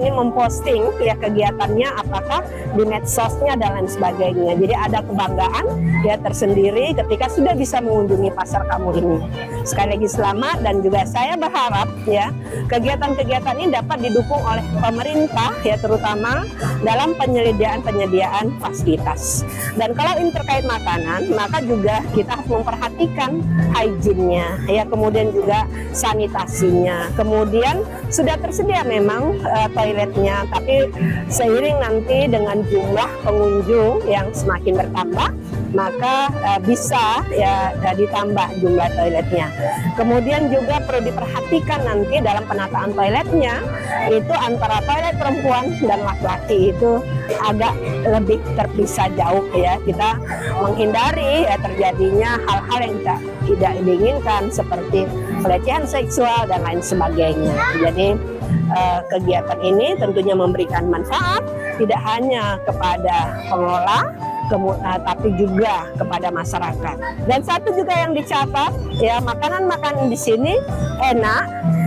ini memposting ya kegiatannya, apakah di medsosnya dan lain sebagainya. Jadi ada kebanggaan ya tersendiri ketika sudah bisa mengunjungi Pasar Kamu ini. Sekali lagi selamat, dan juga saya berharap ya kegiatan-kegiatan ini dapat didukung oleh pemerintah ya, terutama dalam penyediaan fasilitas. Dan kalau ini terkait makanan, maka juga kita harus memperhatikan hygiene-nya ya, kemudian juga sanitasinya. Kemudian sudah tersedia memang toiletnya, tapi seiring nanti dengan jumlah pengunjung yang semakin bertambah, maka bisa ya ditambah jumlah toiletnya. Kemudian juga perlu diperhatikan nanti dalam penataan toiletnya itu antara toilet perempuan dan laki-laki itu agak lebih terpisah jauh ya. Kita menghindari ya terjadinya hal-hal yang tidak diinginkan seperti pelecehan seksual dan lain sebagainya. Jadi kegiatan ini tentunya memberikan manfaat tidak hanya kepada pengelola, tapi juga kepada masyarakat. Dan satu juga yang dicatat ya, makanan-makanan di sini enak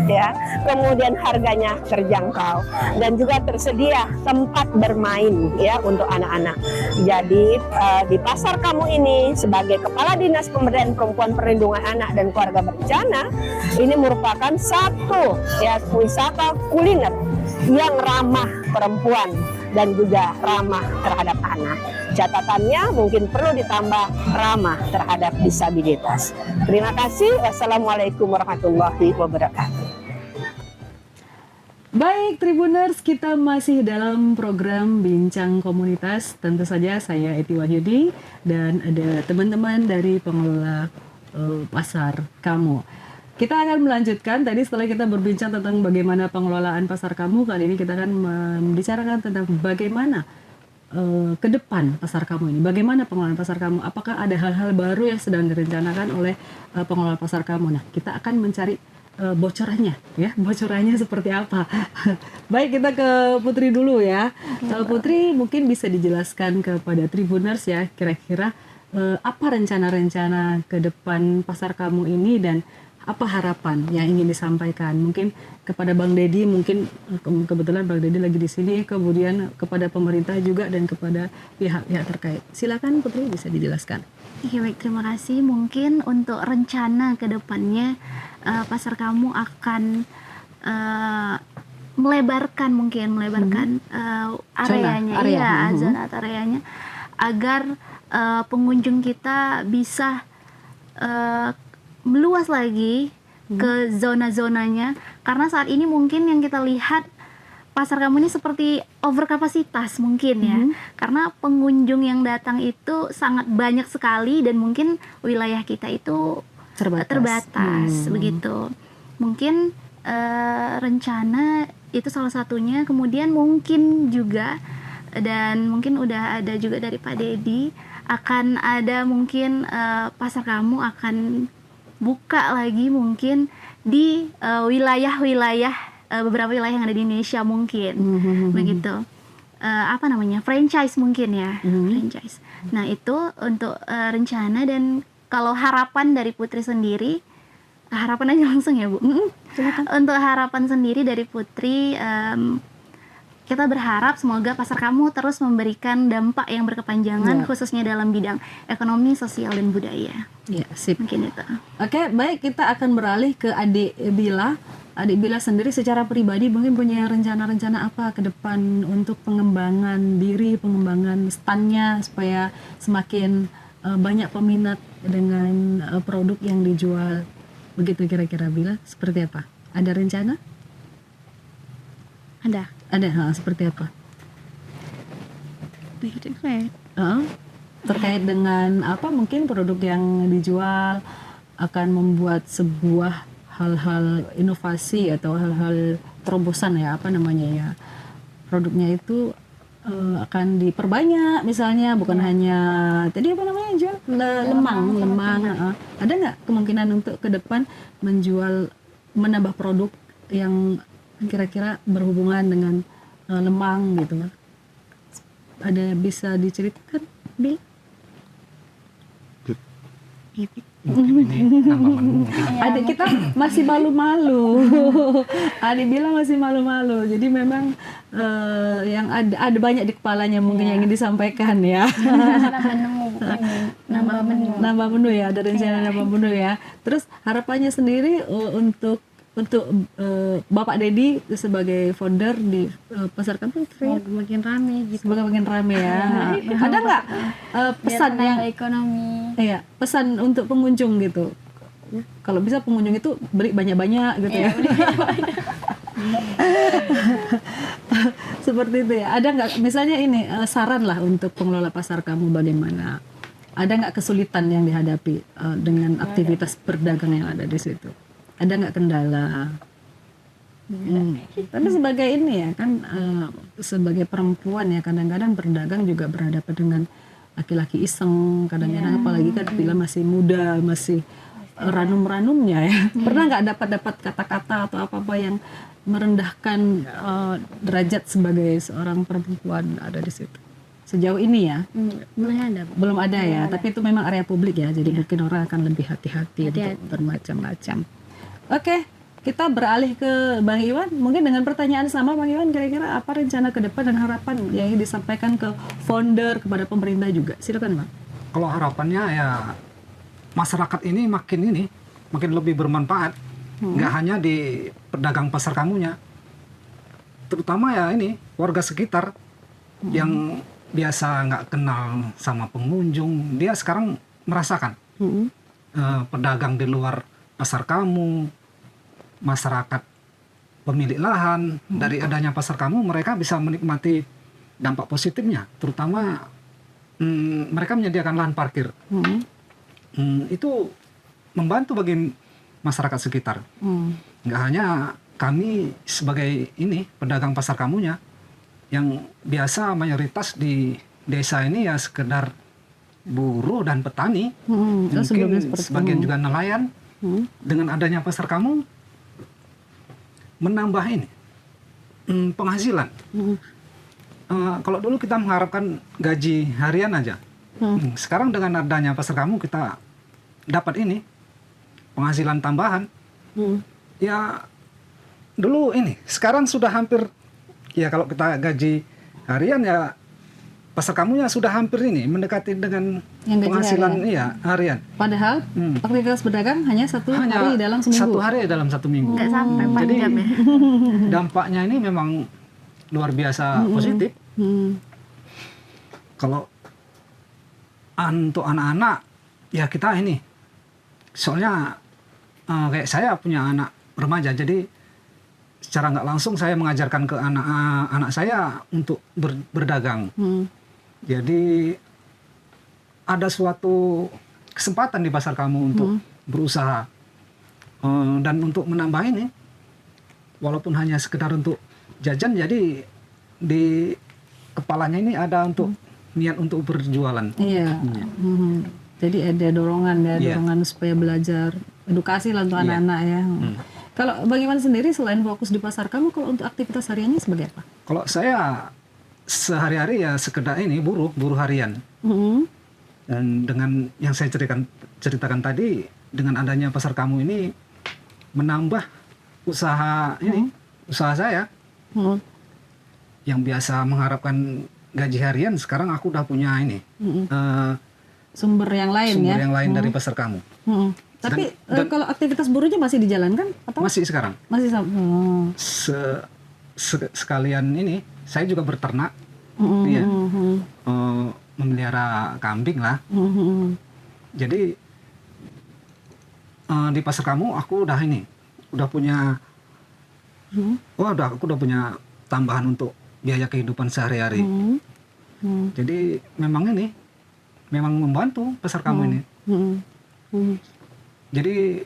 ya. Kemudian harganya terjangkau dan juga tersedia tempat bermain ya untuk anak-anak. Jadi di pasar kamu ini sebagai Kepala Dinas Pemberdayaan Perempuan, Perlindungan Anak dan Keluarga Berencana, ini merupakan satu ya wisata kuliner yang ramah perempuan dan juga ramah terhadap anak. Catatannya mungkin perlu ditambah ramah terhadap disabilitas. Terima kasih. Wassalamualaikum warahmatullahi wabarakatuh. Baik Tribuners, kita masih dalam program Bincang Komunitas. Tentu saja saya Eti Wahyudi dan ada teman-teman dari pengelola pasar kamu. Kita akan melanjutkan tadi setelah kita berbincang tentang bagaimana pengelolaan pasar kamu. Kali ini kita akan membicarakan tentang bagaimana ke depan pasar kamu ini. Bagaimana pengelolaan pasar kamu? Apakah ada hal-hal baru yang sedang direncanakan oleh pengelola pasar kamu? Nah, kita akan mencari bocorannya, ya. Bocorannya seperti apa? Baik, kita ke Putri dulu ya. Putri mungkin bisa dijelaskan kepada Tribuners ya, kira-kira apa rencana-rencana ke depan pasar kamu ini dan apa harapan yang ingin disampaikan? Mungkin kepada Bang Dedi, mungkin kebetulan Bang Dedi lagi di sini, kemudian kepada pemerintah juga dan kepada pihak-pihak terkait. Silakan Putri, bisa dijelaskan. Ya, baik, terima kasih. Mungkin untuk rencana ke depannya pasar kamu akan melebarkan areanya, zona areanya agar pengunjung kita bisa meluas lagi ke zona-zonanya, karena saat ini mungkin yang kita lihat pasar kamu ini seperti overkapasitas mungkin ya, karena pengunjung yang datang itu sangat banyak sekali dan mungkin wilayah kita itu terbatas begitu. Mungkin rencana itu salah satunya. Kemudian mungkin juga, dan mungkin udah ada juga dari Pak Dedi, akan ada mungkin pasar kamu akan buka lagi mungkin di wilayah-wilayah beberapa wilayah yang ada di Indonesia mungkin begitu. Franchise mungkin ya, franchise. Nah, itu untuk rencana. Dan kalau harapan dari Putri sendiri, harapan aja langsung ya Bu. Untuk harapan sendiri dari Putri, kita berharap semoga pasar kamu terus memberikan dampak yang berkepanjangan, khususnya dalam bidang ekonomi, sosial, dan budaya. Ya, sip. Mungkin itu. Oke, baik, kita akan beralih ke Adik Bila. Adik Bila sendiri secara pribadi mungkin punya rencana-rencana apa ke depan untuk pengembangan diri, pengembangan stand-nya supaya semakin banyak peminat dengan produk yang dijual. Begitu kira-kira Bila, seperti apa? Ada rencana? Ada, seperti apa? Terkait dengan apa mungkin produk yang dijual akan membuat sebuah hal-hal inovasi atau hal-hal terobosan ya, produknya itu akan diperbanyak misalnya, bukan hanya tadi jual lemang. Ada nggak kemungkinan untuk ke depan menambah produk yang kira-kira berhubungan dengan lemang gitu? Ada, bisa diceritakan, Bil? Ini nambah menu mungkin. Adik kita masih malu-malu. Adik bilang masih malu-malu. Jadi memang yang ada banyak di kepalanya mungkin yang ingin disampaikan ya. Nambah menu ya, ada rencana nambah menu ya. Terus harapannya sendiri untuk Bapak Dedi sebagai founder di pasar kampung, makin rame gitu. Semoga makin rame ya. Ada nggak pesan yang ekonomi? Iya, pesan untuk pengunjung gitu. Kalau bisa pengunjung itu beri banyak-banyak gitu ya. Seperti itu ya. Ada nggak misalnya ini saran lah untuk pengelola pasar kamu bagaimana? Ada nggak kesulitan yang dihadapi dengan aktivitas berdagang yang ada di situ? Ada nggak kendala? Tapi sebagai ini ya kan, sebagai perempuan ya kadang-kadang berdagang juga berhadapan dengan laki-laki iseng kadang-kadang, apalagi kan bila masih muda, masih ranum-ranumnya ya. Pernah nggak dapat kata-kata atau apa-apa yang merendahkan derajat sebagai seorang perempuan ada di situ? Sejauh ini ya? Belum ada ya, tapi itu memang area publik ya, jadi mungkin orang akan lebih hati-hati untuk bermacam-macam. Oke, kita beralih ke Bang Iwan, mungkin dengan pertanyaan sama Bang Iwan, kira-kira apa rencana ke depan dan harapan yang ingin disampaikan ke founder, kepada pemerintah juga? Silakan Bang. Kalau harapannya ya masyarakat ini makin lebih bermanfaat, nggak hanya di pedagang pasar kamunya, terutama ya ini warga sekitar yang biasa nggak kenal sama pengunjung, dia sekarang merasakan pedagang di luar pasar kamu, masyarakat pemilik lahan, dari adanya pasar kamu mereka bisa menikmati dampak positifnya, terutama mereka menyediakan lahan parkir. Itu membantu bagi masyarakat sekitar. Nggak hanya kami sebagai pedagang pasar kamunya, yang biasa mayoritas di desa ini ya sekedar buruh dan petani, mungkin sebagian juga nelayan. Dengan adanya pasar kamu menambah penghasilan. Kalau dulu kita mengharapkan gaji harian aja, sekarang dengan adanya pasar kamu kita dapat penghasilan tambahan. Ya dulu sekarang sudah hampir, ya kalau kita gaji harian ya pasar kamunya sudah hampir mendekati dengan yang penghasilan harian. Padahal aktivitas pedagang hanya hari dalam seminggu. Satu hari dalam 1 minggu. Nggak sampai 4 jam ya. Dampaknya ini memang luar biasa positif. Kalau untuk anak-anak ya kita soalnya kayak saya punya anak remaja, jadi secara nggak langsung saya mengajarkan ke anak saya untuk berdagang. Jadi ada suatu kesempatan di pasar kamu untuk berusaha dan untuk menambah walaupun hanya sekedar untuk jajan, jadi di kepalanya ada untuk niat untuk berjualan. Iya. Jadi ada dorongan dorongan supaya belajar edukasi lah untuk anak-anak ya. Kalau Bang Iwan sendiri selain fokus di pasar kamu, kalau untuk aktivitas hariannya sebagai apa? Kalau saya sehari-hari ya sekedar buruh harian. Dan dengan yang saya ceritakan tadi, dengan adanya pasar kamu ini menambah usaha usaha saya. Yang biasa mengharapkan gaji harian, sekarang aku udah punya sumber yang lain dari pasar kamu. Tapi kalau aktivitas buruhnya masih dijalankan atau? Masih sekarang. Masih sekalian saya juga berternak, memelihara kambing lah. Jadi di pasar kamu aku udah punya, aku udah punya tambahan untuk biaya kehidupan sehari-hari. Jadi memang membantu pasar kamu ini. Jadi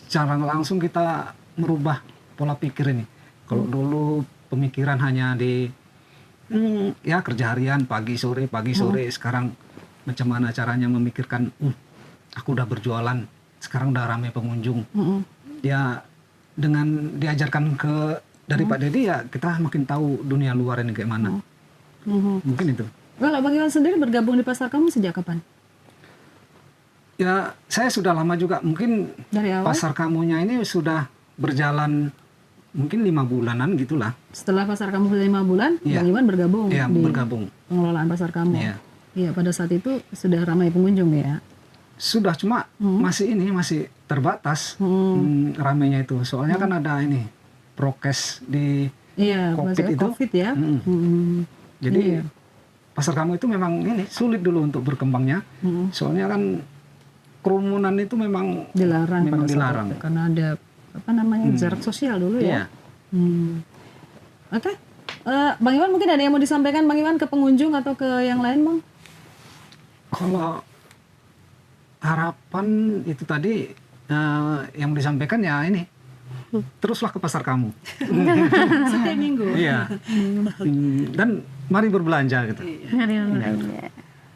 secara langsung kita merubah pola pikir ini. Kalau dulu pemikiran hanya di kerja harian pagi sore, sekarang macam mana caranya memikirkan aku udah berjualan, sekarang udah ramai pengunjung. Ya dengan diajarkan dari Pak Dedi ya kita makin tahu dunia luar ini kayak mana. Mungkin itu. Kalau Bang Iwan sendiri bergabung di pasar kamu sejak kapan? Ya saya sudah lama juga, mungkin dari awal? Pasar kamunya ini sudah berjalan mungkin 5 bulanan gitulah. Setelah pasar kamu sudah 5 bulan, Bang Iwan bergabung di pengelolaan pasar kamu. Iya, pada saat itu sudah ramai pengunjung ya? Sudah, cuma masih terbatas ramainya itu. Soalnya kan ada prokes di COVID ya. Jadi pasar kamu itu memang sulit dulu untuk berkembangnya. Soalnya kan kerumunan itu memang dilarang. Karena ada jarak sosial dulu ya. Oke. Bang Iwan mungkin ada yang mau disampaikan Bang Iwan ke pengunjung atau ke yang lain Bang? Kalau harapan itu tadi yang disampaikan ya teruslah ke pasar kamu. Setiap minggu. Iya. Dan mari berbelanja gitu.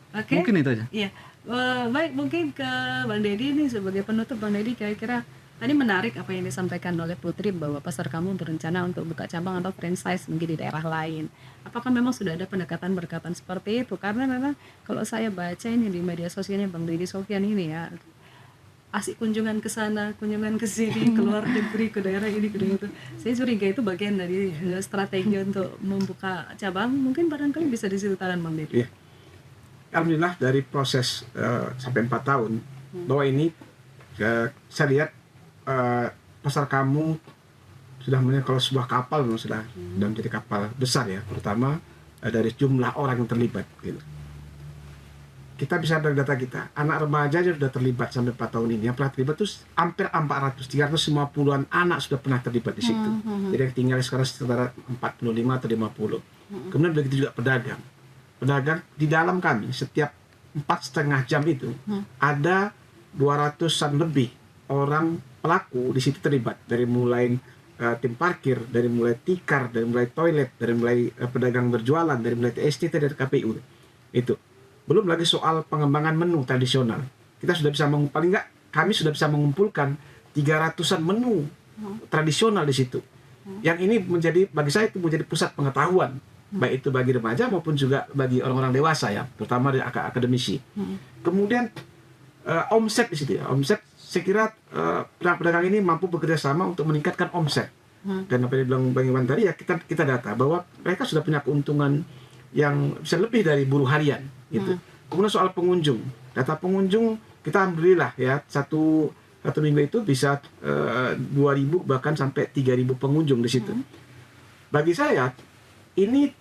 Oke. Mungkin itu aja. Iya. Baik, mungkin ke Bang Dedi nih sebagai penutup. Bang Dedi, kira-kira tadi menarik apa yang disampaikan oleh Putri bahwa pasar kamu berencana untuk buka cabang atau franchise mungkin di daerah lain. Apakah memang sudah ada pendekatan-pendekatan seperti itu? Karena memang kalau saya baca ini di media sosialnya Bang Dedi Sofyan ini ya, asik kunjungan ke sana, kunjungan ke sini, ke luar negeri, ke daerah ini, ke daerah itu. Saya curiga itu bagian dari strategi untuk membuka cabang. Mungkin barangkali bisa diceritakan Bang Deddy. Iya. Alhamdulillah dari proses sampai 4 tahun bahwa ini saya lihat pasar kamu sudah menjadi kalau sebuah kapal memang sudah menjadi kapal besar ya, terutama dari jumlah orang yang terlibat gitu. Kita bisa dari data kita, anak remaja aja sudah terlibat sampai 4 tahun ini. Yang pernah terlibat itu hampir 400, 350-an anak sudah pernah terlibat di situ. Jadi yang tinggal sekarang sekitar 45 atau 50. Kemudian begitu juga pedagang. Pedagang di dalam kami setiap 4,5 jam itu ada 200-an lebih orang pelaku di situ terlibat, dari mulai tim parkir, dari mulai tikar, dari mulai toilet, dari mulai pedagang berjualan, dari mulai TST, dari KPU itu. Belum lagi soal pengembangan menu tradisional. Kita sudah bisa paling nggak kami sudah bisa mengumpulkan 300-an menu tradisional di situ. Yang ini menjadi bagi saya itu menjadi pusat pengetahuan, baik itu bagi remaja maupun juga bagi orang-orang dewasa ya, terutama dari akademisi. Kemudian omset di situ ya. Omset saya kira pedagang ini mampu bekerja sama untuk meningkatkan omset. Dan apa yang dibilang Bang Iwan tadi ya, kita data bahwa mereka sudah punya keuntungan yang bisa lebih dari buruh harian gitu. Kemudian soal pengunjung, data pengunjung kita alhamdulillah ya satu minggu itu bisa 2.000 bahkan sampai 3.000 pengunjung di situ. Bagi saya ini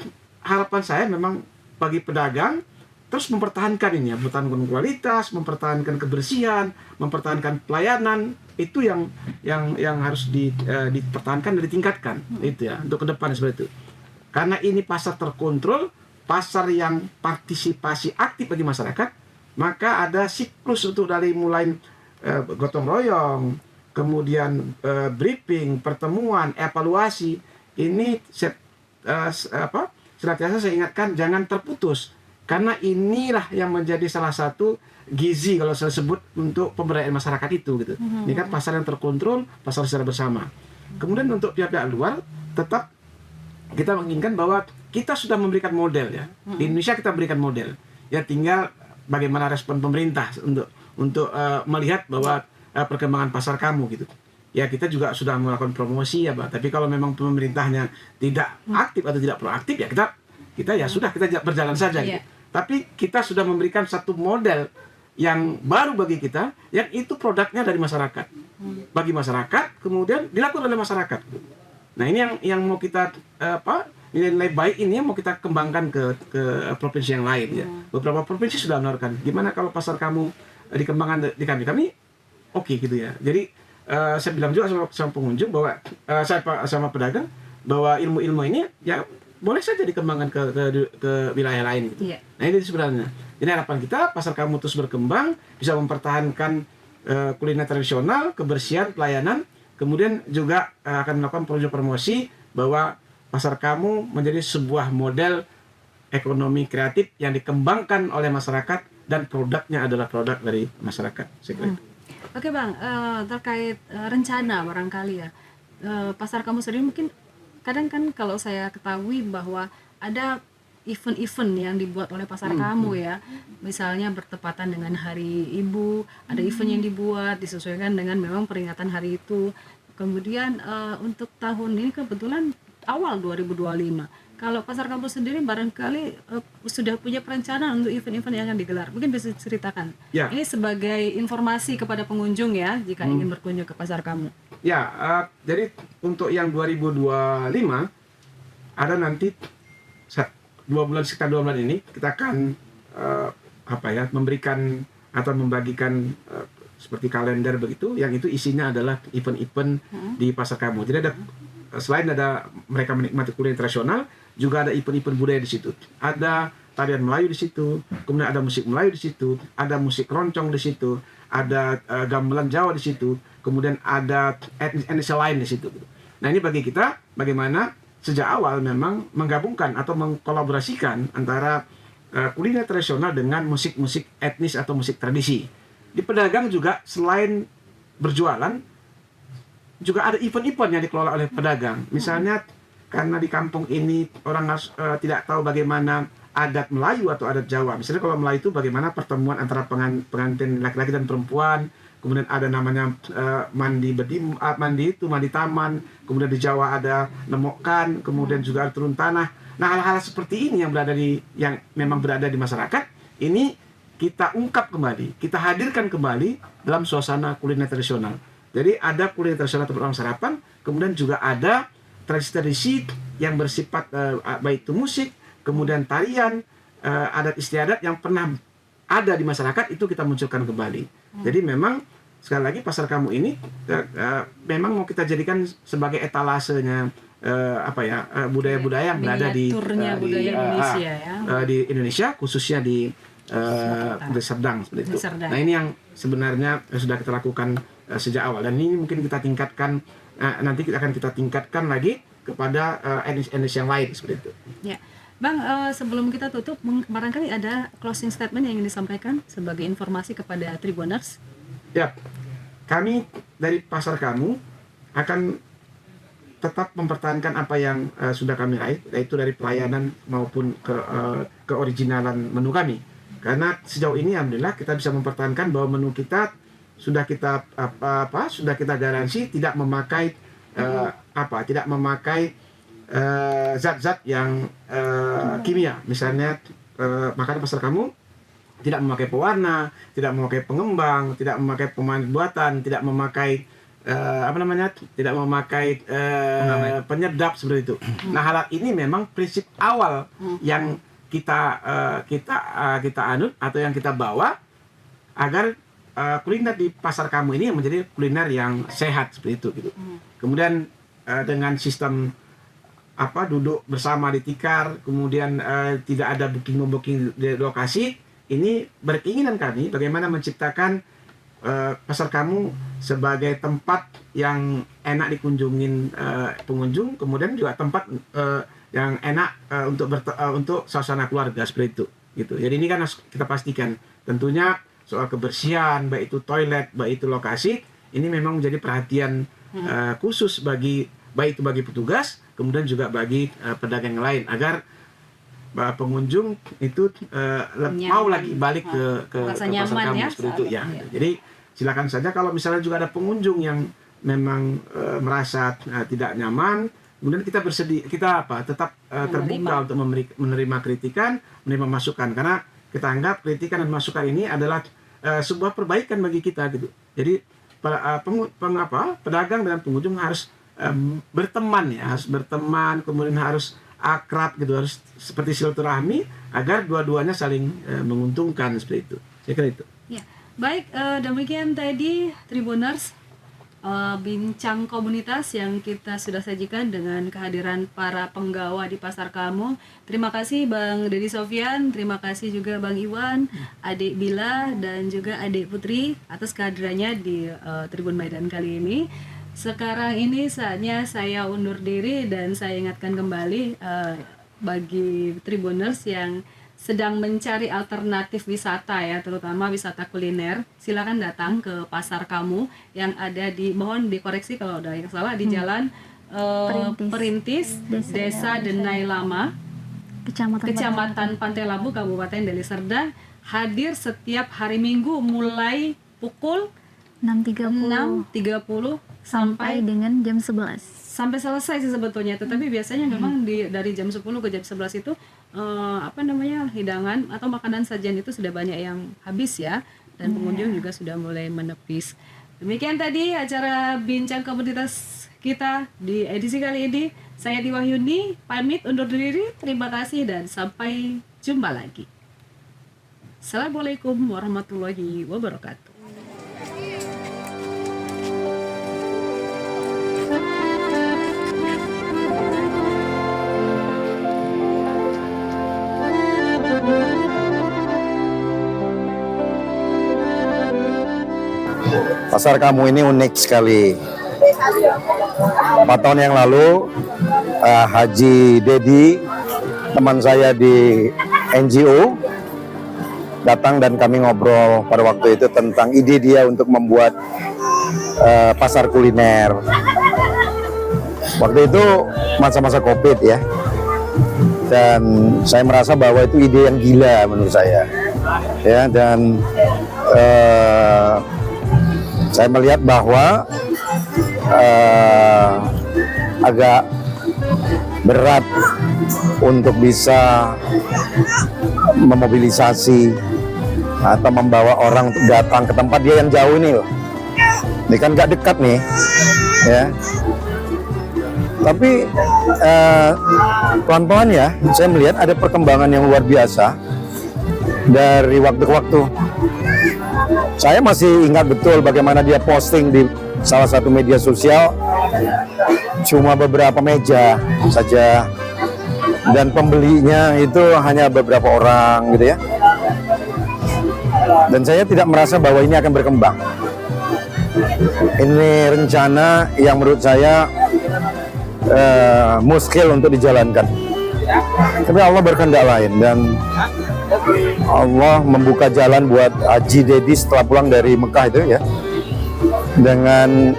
harapan saya memang bagi pedagang terus mempertahankan ini ya, mempertahankan kualitas, mempertahankan kebersihan, mempertahankan pelayanan, itu yang harus dipertahankan dan ditingkatkan itu ya untuk ke depan seperti itu. Karena ini pasar terkontrol, pasar yang partisipasi aktif bagi masyarakat, maka ada siklus untuk dari mulai gotong royong, kemudian briefing, pertemuan, evaluasi. Ini senantiasa saya ingatkan jangan terputus, karena inilah yang menjadi salah satu gizi kalau saya sebut untuk pemberdayaan masyarakat itu gitu. Ini kan pasar yang terkontrol, pasar secara bersama. Kemudian untuk pihak-pihak luar tetap kita menginginkan bahwa kita sudah memberikan model ya. Di Indonesia kita berikan model. Ya tinggal bagaimana respon pemerintah untuk melihat bahwa perkembangan pasar kamu gitu. Ya kita juga sudah melakukan promosi ya, Pak. Tapi kalau memang pemerintahnya tidak aktif atau tidak proaktif ya kita ya sudah kita berjalan saja gitu. Tapi kita sudah memberikan satu model yang baru bagi kita, yang itu produknya dari masyarakat. Bagi masyarakat, kemudian dilakukan oleh masyarakat. Nah ini yang mau kita nilai baik ini yang mau kita kembangkan ke provinsi yang lain ya. Beberapa provinsi sudah menawarkan gimana kalau pasar kamu dikembangkan di kami oke gitu ya. Jadi saya bilang juga sama pengunjung bahwa saya sama pedagang bahwa ilmu ini ya boleh saja dikembangkan ke wilayah lain gitu. Nah ini sebenarnya. Jadi harapan kita pasar kamu terus berkembang, bisa mempertahankan kuliner tradisional, kebersihan, pelayanan. Kemudian juga akan melakukan promosi bahwa pasar kamu menjadi sebuah model ekonomi kreatif yang dikembangkan oleh masyarakat dan produknya adalah produk dari masyarakat. Oke Bang, terkait rencana barangkali ya, pasar kamu sendiri mungkin kadang kan kalau saya ketahui bahwa ada event-event yang dibuat oleh pasar kamu ya, misalnya bertepatan dengan Hari Ibu, ada event yang dibuat disesuaikan dengan memang peringatan hari itu. Kemudian untuk tahun ini kebetulan awal 2025. Kalau pasar kamu sendiri barangkali sudah punya perencanaan untuk event-event yang akan digelar. Mungkin bisa diceritakan. Ya. Ini sebagai informasi kepada pengunjung ya, jika ingin berkunjung ke pasar kamu. Ya, jadi untuk yang 2025 ada nanti sekitar 2 bulan ini kita akan memberikan atau membagikan seperti kalender begitu, yang itu isinya adalah event-event di pasar kamu. Jadi ada selain ada mereka menikmati kuliner tradisional, juga ada event-event budaya di situ. Ada tarian Melayu di situ, kemudian ada musik Melayu di situ, ada musik keroncong di situ, ada gamelan Jawa di situ, kemudian ada etnis lain di situ. Nah ini bagi kita bagaimana sejak awal memang menggabungkan atau mengkolaborasikan antara kuliner tradisional dengan musik-musik etnis atau musik tradisi. Di pedagang juga selain berjualan, juga ada event-event yang dikelola oleh pedagang. Misalnya karena di kampung ini orang tidak tahu bagaimana adat Melayu atau adat Jawa. Misalnya kalau Melayu itu bagaimana pertemuan antara pengantin laki-laki dan perempuan, kemudian ada namanya mandi taman, kemudian di Jawa ada nemokan, kemudian juga ada turun tanah. Nah, hal-hal seperti ini yang memang berada di masyarakat ini kita ungkap kembali, kita hadirkan kembali dalam suasana kuliner tradisional. Jadi ada kuliner tradisional tempat orang sarapan, kemudian juga ada tradisi-tradisi yang bersifat baik itu musik, kemudian tarian, adat istiadat yang pernah ada di masyarakat itu kita munculkan kembali. Jadi memang sekali lagi Pasar Kamu ini memang mau kita jadikan sebagai etalasenya budaya-budaya yang berada di Indonesia di Indonesia, khususnya di Serdang seperti itu. Nah, ini yang sebenarnya sudah kita lakukan sejak awal, dan ini mungkin kita tingkatkan nanti akan kita tingkatkan lagi kepada etnis yang lain seperti itu. Ya. Bang, sebelum kita tutup, barangkali ada closing statement yang ingin disampaikan sebagai informasi kepada Tribuners. Ya, kami dari Pasar Kamu akan tetap mempertahankan apa yang sudah kami raih, yaitu dari pelayanan maupun keoriginalan menu kami. Karena sejauh ini alhamdulillah kita bisa mempertahankan bahwa menu kita sudah kita garansi tidak memakai zat-zat yang kimia. Misalnya makanan Pasar Kamu tidak memakai pewarna, tidak memakai pengembang, tidak memakai pemanis buatan, tidak memakai tidak memakai penyedap seperti itu. Nah, hal ini memang prinsip awal yang kita anut atau yang kita bawa agar kuliner di Pasar Kamu ini menjadi kuliner yang sehat seperti itu gitu. Kemudian dengan sistem duduk bersama di tikar, kemudian tidak ada booking di lokasi, ini berkeinginan kami bagaimana menciptakan Pasar Kamu sebagai tempat yang enak dikunjungin pengunjung, kemudian juga tempat yang enak untuk suasana keluarga seperti itu gitu. Jadi ini kan harus kita pastikan tentunya soal kebersihan, baik itu toilet, baik itu lokasi, ini memang menjadi perhatian khusus baik itu bagi petugas, kemudian juga bagi pedagang yang lain agar pengunjung itu mau lagi balik ke Pasar Kamu seperti itu ya. Jadi silakan saja kalau misalnya juga ada pengunjung yang memang merasa tidak nyaman, kemudian kita tetap terbuka untuk menerima kritikan, menerima masukan, karena kita anggap kritikan dan masukan ini adalah sebuah perbaikan bagi kita gitu. Jadi pedagang dan pengunjung harus berteman, kemudian harus akrab gitu, harus seperti silaturahmi agar dua-duanya saling menguntungkan seperti itu. Saya kira itu. Ya, baik, demikian tadi Tribuners bincang komunitas yang kita sudah sajikan dengan kehadiran para penggawa di Pasar Kamu. Terima kasih Bang Deddy Sofyan, terima kasih juga Bang Iwan, Adik Bila dan juga Adik Putri atas kehadirannya di Tribun Maidan kali ini. Sekarang ini saatnya saya undur diri dan saya ingatkan kembali bagi Tribuners yang sedang mencari alternatif wisata ya, terutama wisata kuliner, silakan datang ke Pasar Kamu yang ada mohon dikoreksi kalau ada yang salah, di Jalan Perintis, Desa Denai Lama, Kecamatan Pantai Labu, Kabupaten Deli Serdang. Hadir setiap hari Minggu mulai pukul 6.30 sampai dengan jam 11. Sampai selesai sih sebetulnya, tetapi biasanya memang dari jam 10 ke jam 11 itu hidangan atau makanan sajian itu sudah banyak yang habis ya, dan pengunjung juga sudah mulai menepis. Demikian tadi acara bincang komunitas kita di edisi kali ini. Saya Di Wahyuni pamit undur diri, terima kasih dan sampai jumpa lagi. Assalamualaikum warahmatullahi wabarakatuh. Pasar Kamu ini unik sekali. 4 tahun yang lalu, Haji Dedi, teman saya di NGO, datang dan kami ngobrol pada waktu itu tentang ide dia untuk membuat pasar kuliner. Waktu itu masa-masa COVID ya, dan saya merasa bahwa itu ide yang gila menurut saya. Ya, dan Saya melihat bahwa agak berat untuk bisa memobilisasi atau membawa orang untuk datang ke tempat dia yang jauh ini loh. Ini kan gak dekat nih, ya. Tapi pelan-pelan ya, saya melihat ada perkembangan yang luar biasa dari waktu ke waktu. Saya masih ingat betul bagaimana dia posting di salah satu media sosial, cuma beberapa meja saja, dan pembelinya itu hanya beberapa orang gitu ya. Dan saya tidak merasa bahwa ini akan berkembang. Ini rencana yang menurut saya muskil untuk dijalankan. Tapi Allah berkehendak lain, dan Allah membuka jalan buat Haji Dedi setelah pulang dari Mekah itu ya, dengan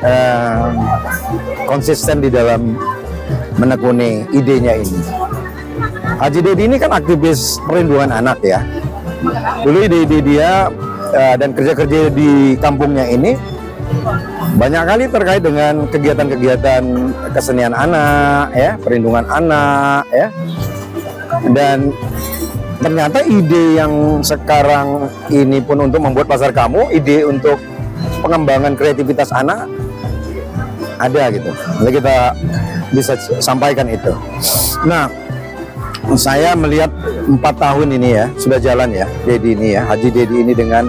konsisten di dalam menekuni idenya ini. Haji Dedi ini kan aktivis perlindungan anak ya. Dulu ide-ide dia dan kerja-kerja di kampungnya ini banyak kali terkait dengan kegiatan-kegiatan kesenian anak ya, perlindungan anak ya. Dan ternyata ide yang sekarang ini pun untuk membuat pasar kamu, ide untuk pengembangan kreativitas anak ada gitu. Nanti kita bisa sampaikan itu. Nah, saya melihat 4 tahun ini ya, sudah jalan ya, Dedi ini ya, Haji Dedi ini dengan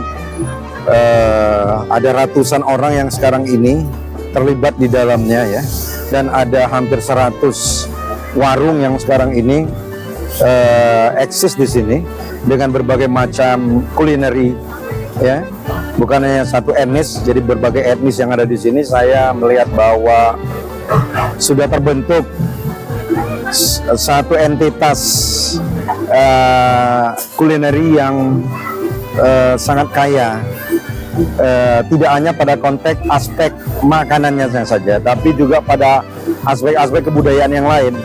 ada ratusan orang yang sekarang ini terlibat di dalamnya ya, dan ada hampir 100 warung yang sekarang ini eksis di sini dengan berbagai macam kulineri ya, bukan hanya satu etnis, jadi berbagai etnis yang ada di sini. Saya melihat bahwa sudah terbentuk satu entitas kulineri yang sangat kaya, tidak hanya pada konteks aspek makanannya saja, tapi juga pada aspek-aspek kebudayaan yang lain.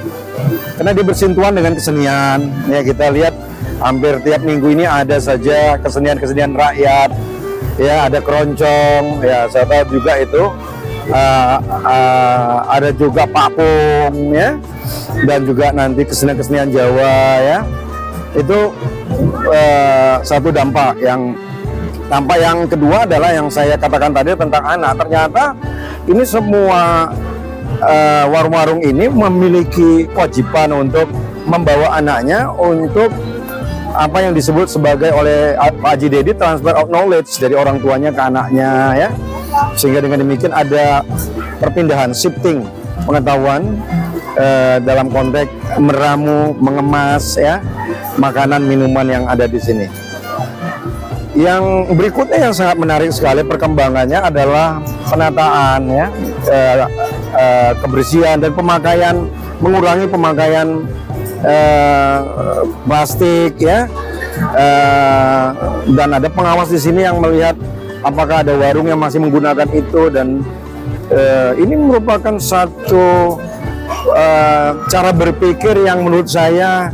Karena dia bersentuhan dengan kesenian, ya kita lihat hampir tiap minggu ini ada saja kesenian-kesenian rakyat, ya ada keroncong, ya saya tahu juga itu, ada juga papung, ya, dan juga nanti kesenian-kesenian Jawa, ya. Itu satu dampak yang kedua adalah yang saya katakan tadi tentang anak. Ternyata ini semua warung-warung ini memiliki kewajiban untuk membawa anaknya untuk apa yang disebut sebagai oleh Pak Haji Dedi transfer of knowledge dari orang tuanya ke anaknya ya, sehingga dengan demikian ada perpindahan shifting pengetahuan dalam konteks meramu, mengemas ya makanan minuman yang ada di sini. Yang berikutnya yang sangat menarik sekali perkembangannya adalah penataan ya, kebersihan dan pemakaian, mengurangi pemakaian plastik ya, dan ada pengawas di sini yang melihat apakah ada warung yang masih menggunakan itu, dan ini merupakan satu cara berpikir yang menurut saya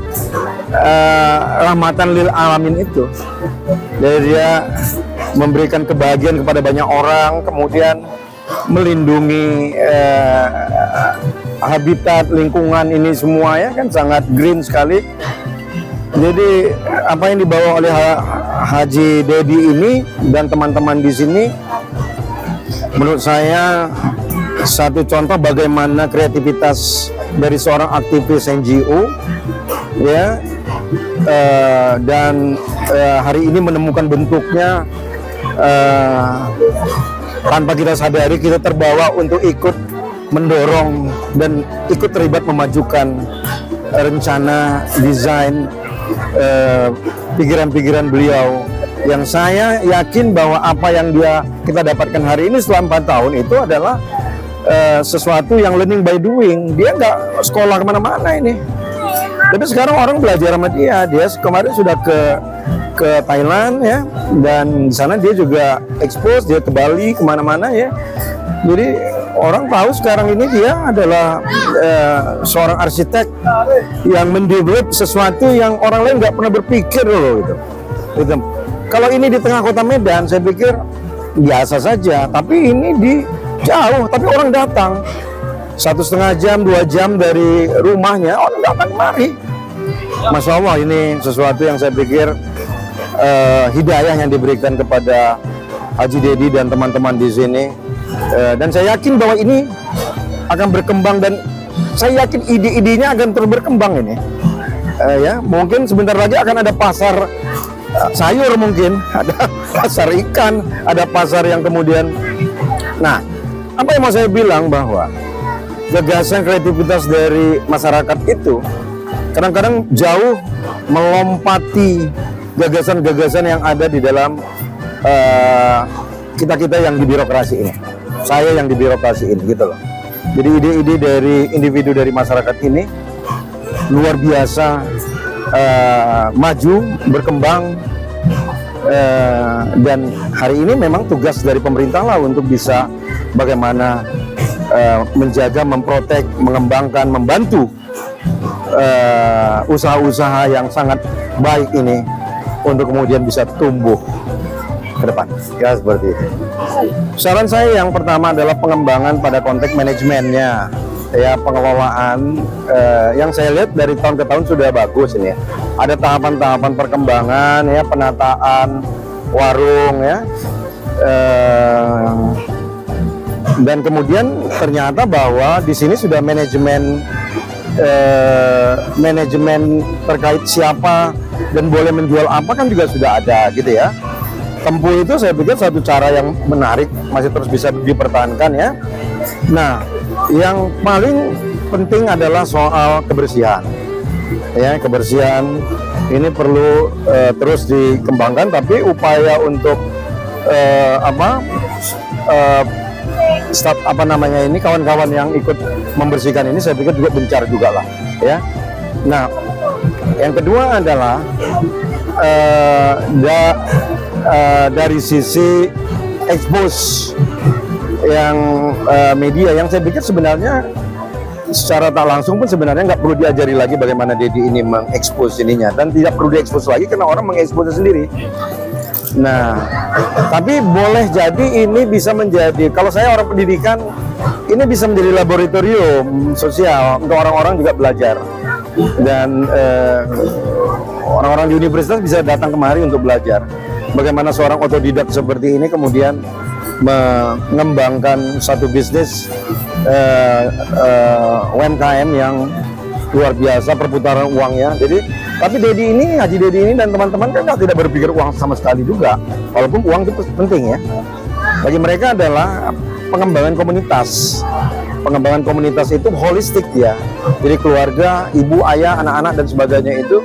rahmatan lil alamin itu. Jadi dia memberikan kebahagiaan kepada banyak orang, kemudian melindungi habitat lingkungan ini semua ya kan sangat green sekali. Jadi apa yang dibawa oleh Haji Dedi ini dan teman-teman di sini menurut saya satu contoh bagaimana kreativitas dari seorang aktivis NGO ya, dan hari ini menemukan bentuknya tanpa kita sadari kita terbawa untuk ikut mendorong dan ikut terlibat memajukan rencana desain pikiran-pikiran beliau, yang saya yakin bahwa apa yang kita dapatkan hari ini setelah 4 tahun itu adalah sesuatu yang learning by doing. Dia nggak sekolah kemana-mana ini, tapi sekarang orang belajar sama dia. Dia kemarin sudah ke Thailand ya, dan di sana dia juga expose, dia ke Bali kemana-mana ya. Jadi orang tahu sekarang ini dia adalah seorang arsitek yang mendevelop sesuatu yang orang lain nggak pernah berpikir loh gitu. Kalau ini di tengah kota Medan, saya pikir biasa saja, tapi ini di jauh, tapi orang datang 1,5 jam, 2 jam dari rumahnya, orang datang kemari. Masya Allah, ini sesuatu yang saya pikir hidayah yang diberikan kepada Haji Dedi dan teman-teman di sini. Dan saya yakin bahwa ini akan berkembang, dan saya yakin ide-idenya akan terus berkembang ini. Ya, mungkin sebentar lagi akan ada pasar sayur, mungkin ada pasar ikan, ada pasar yang kemudian. Nah, apa yang mau saya bilang bahwa gagasan kreativitas dari masyarakat itu kadang-kadang jauh melompati gagasan-gagasan yang ada di dalam kita-kita yang di birokrasi ini. Saya yang di birokrasi ini, gitu loh. Jadi ide-ide dari individu dari masyarakat ini luar biasa maju, berkembang, dan hari ini memang tugas dari pemerintah lah untuk bisa bagaimana menjaga, memprotek, mengembangkan, membantu usaha-usaha yang sangat baik ini untuk kemudian bisa tumbuh ke depan. Ya, seperti itu. Saran saya yang pertama adalah pengembangan pada konteks manajemennya, ya, pengelolaan yang saya lihat dari tahun ke tahun sudah bagus ini ya. Ada tahapan-tahapan perkembangan, ya, penataan warung, ya, dan kemudian ternyata bahwa di sini sudah manajemen terkait siapa dan boleh menjual apa kan juga sudah ada, gitu ya. Tempuh itu saya pikir satu cara yang menarik, masih terus bisa dipertahankan, ya. Nah, yang paling penting adalah soal kebersihan. Ya, kebersihan ini perlu terus dikembangkan, tapi upaya untuk kawan-kawan yang ikut membersihkan ini saya pikir juga gencar juga lah, ya. Nah, yang kedua adalah dari sisi expose yang media, yang saya pikir sebenarnya secara tak langsung pun sebenarnya nggak perlu diajari lagi bagaimana Dedi ini mengekspos ininya, dan tidak perlu diekspos lagi karena orang mengeksposnya sendiri. Nah, tapi boleh jadi ini bisa menjadi, kalau saya orang pendidikan, ini bisa menjadi laboratorium sosial untuk orang-orang juga belajar, dan orang-orang di universitas bisa datang kemari untuk belajar bagaimana seorang otodidak seperti ini kemudian mengembangkan satu bisnis UMKM yang luar biasa perputaran uangnya. Jadi, tapi Dedi ini, Haji Dedi ini dan teman-teman kan tidak berpikir uang sama sekali juga, walaupun uang itu penting, ya. Bagi mereka adalah pengembangan komunitas. Pengembangan komunitas itu holistik, ya. Jadi keluarga, ibu, ayah, anak-anak dan sebagainya itu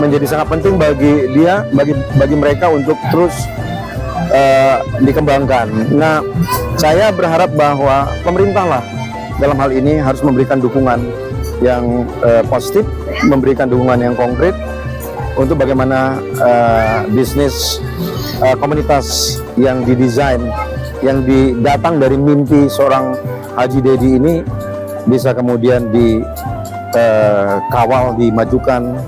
menjadi sangat penting bagi dia, bagi mereka untuk terus dikembangkan. Nah, saya berharap bahwa pemerintah lah dalam hal ini harus memberikan dukungan yang positif, memberikan dukungan yang konkret untuk bagaimana bisnis komunitas yang didesain, yang datang dari mimpi seorang Haji Dedi ini bisa kemudian dikawal, dimajukan,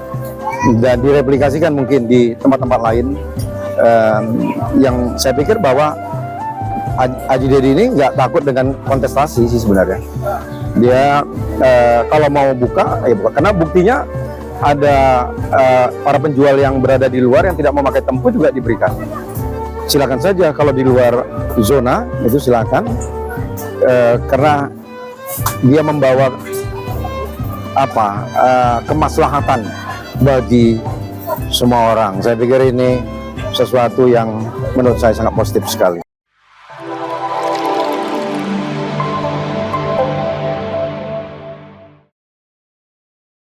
dan direplikasikan mungkin di tempat-tempat lain. Yang saya pikir bahwa Haji Dedi ini nggak takut dengan kontestasi sih sebenarnya. Dia kalau mau buka, ya buka. Karena buktinya ada para penjual yang berada di luar yang tidak memakai tempuh juga diberikan. Silakan saja kalau di luar zona itu silakan, karena dia membawa kemaslahatan bagi semua orang. Saya pikir ini sesuatu yang menurut saya sangat positif sekali.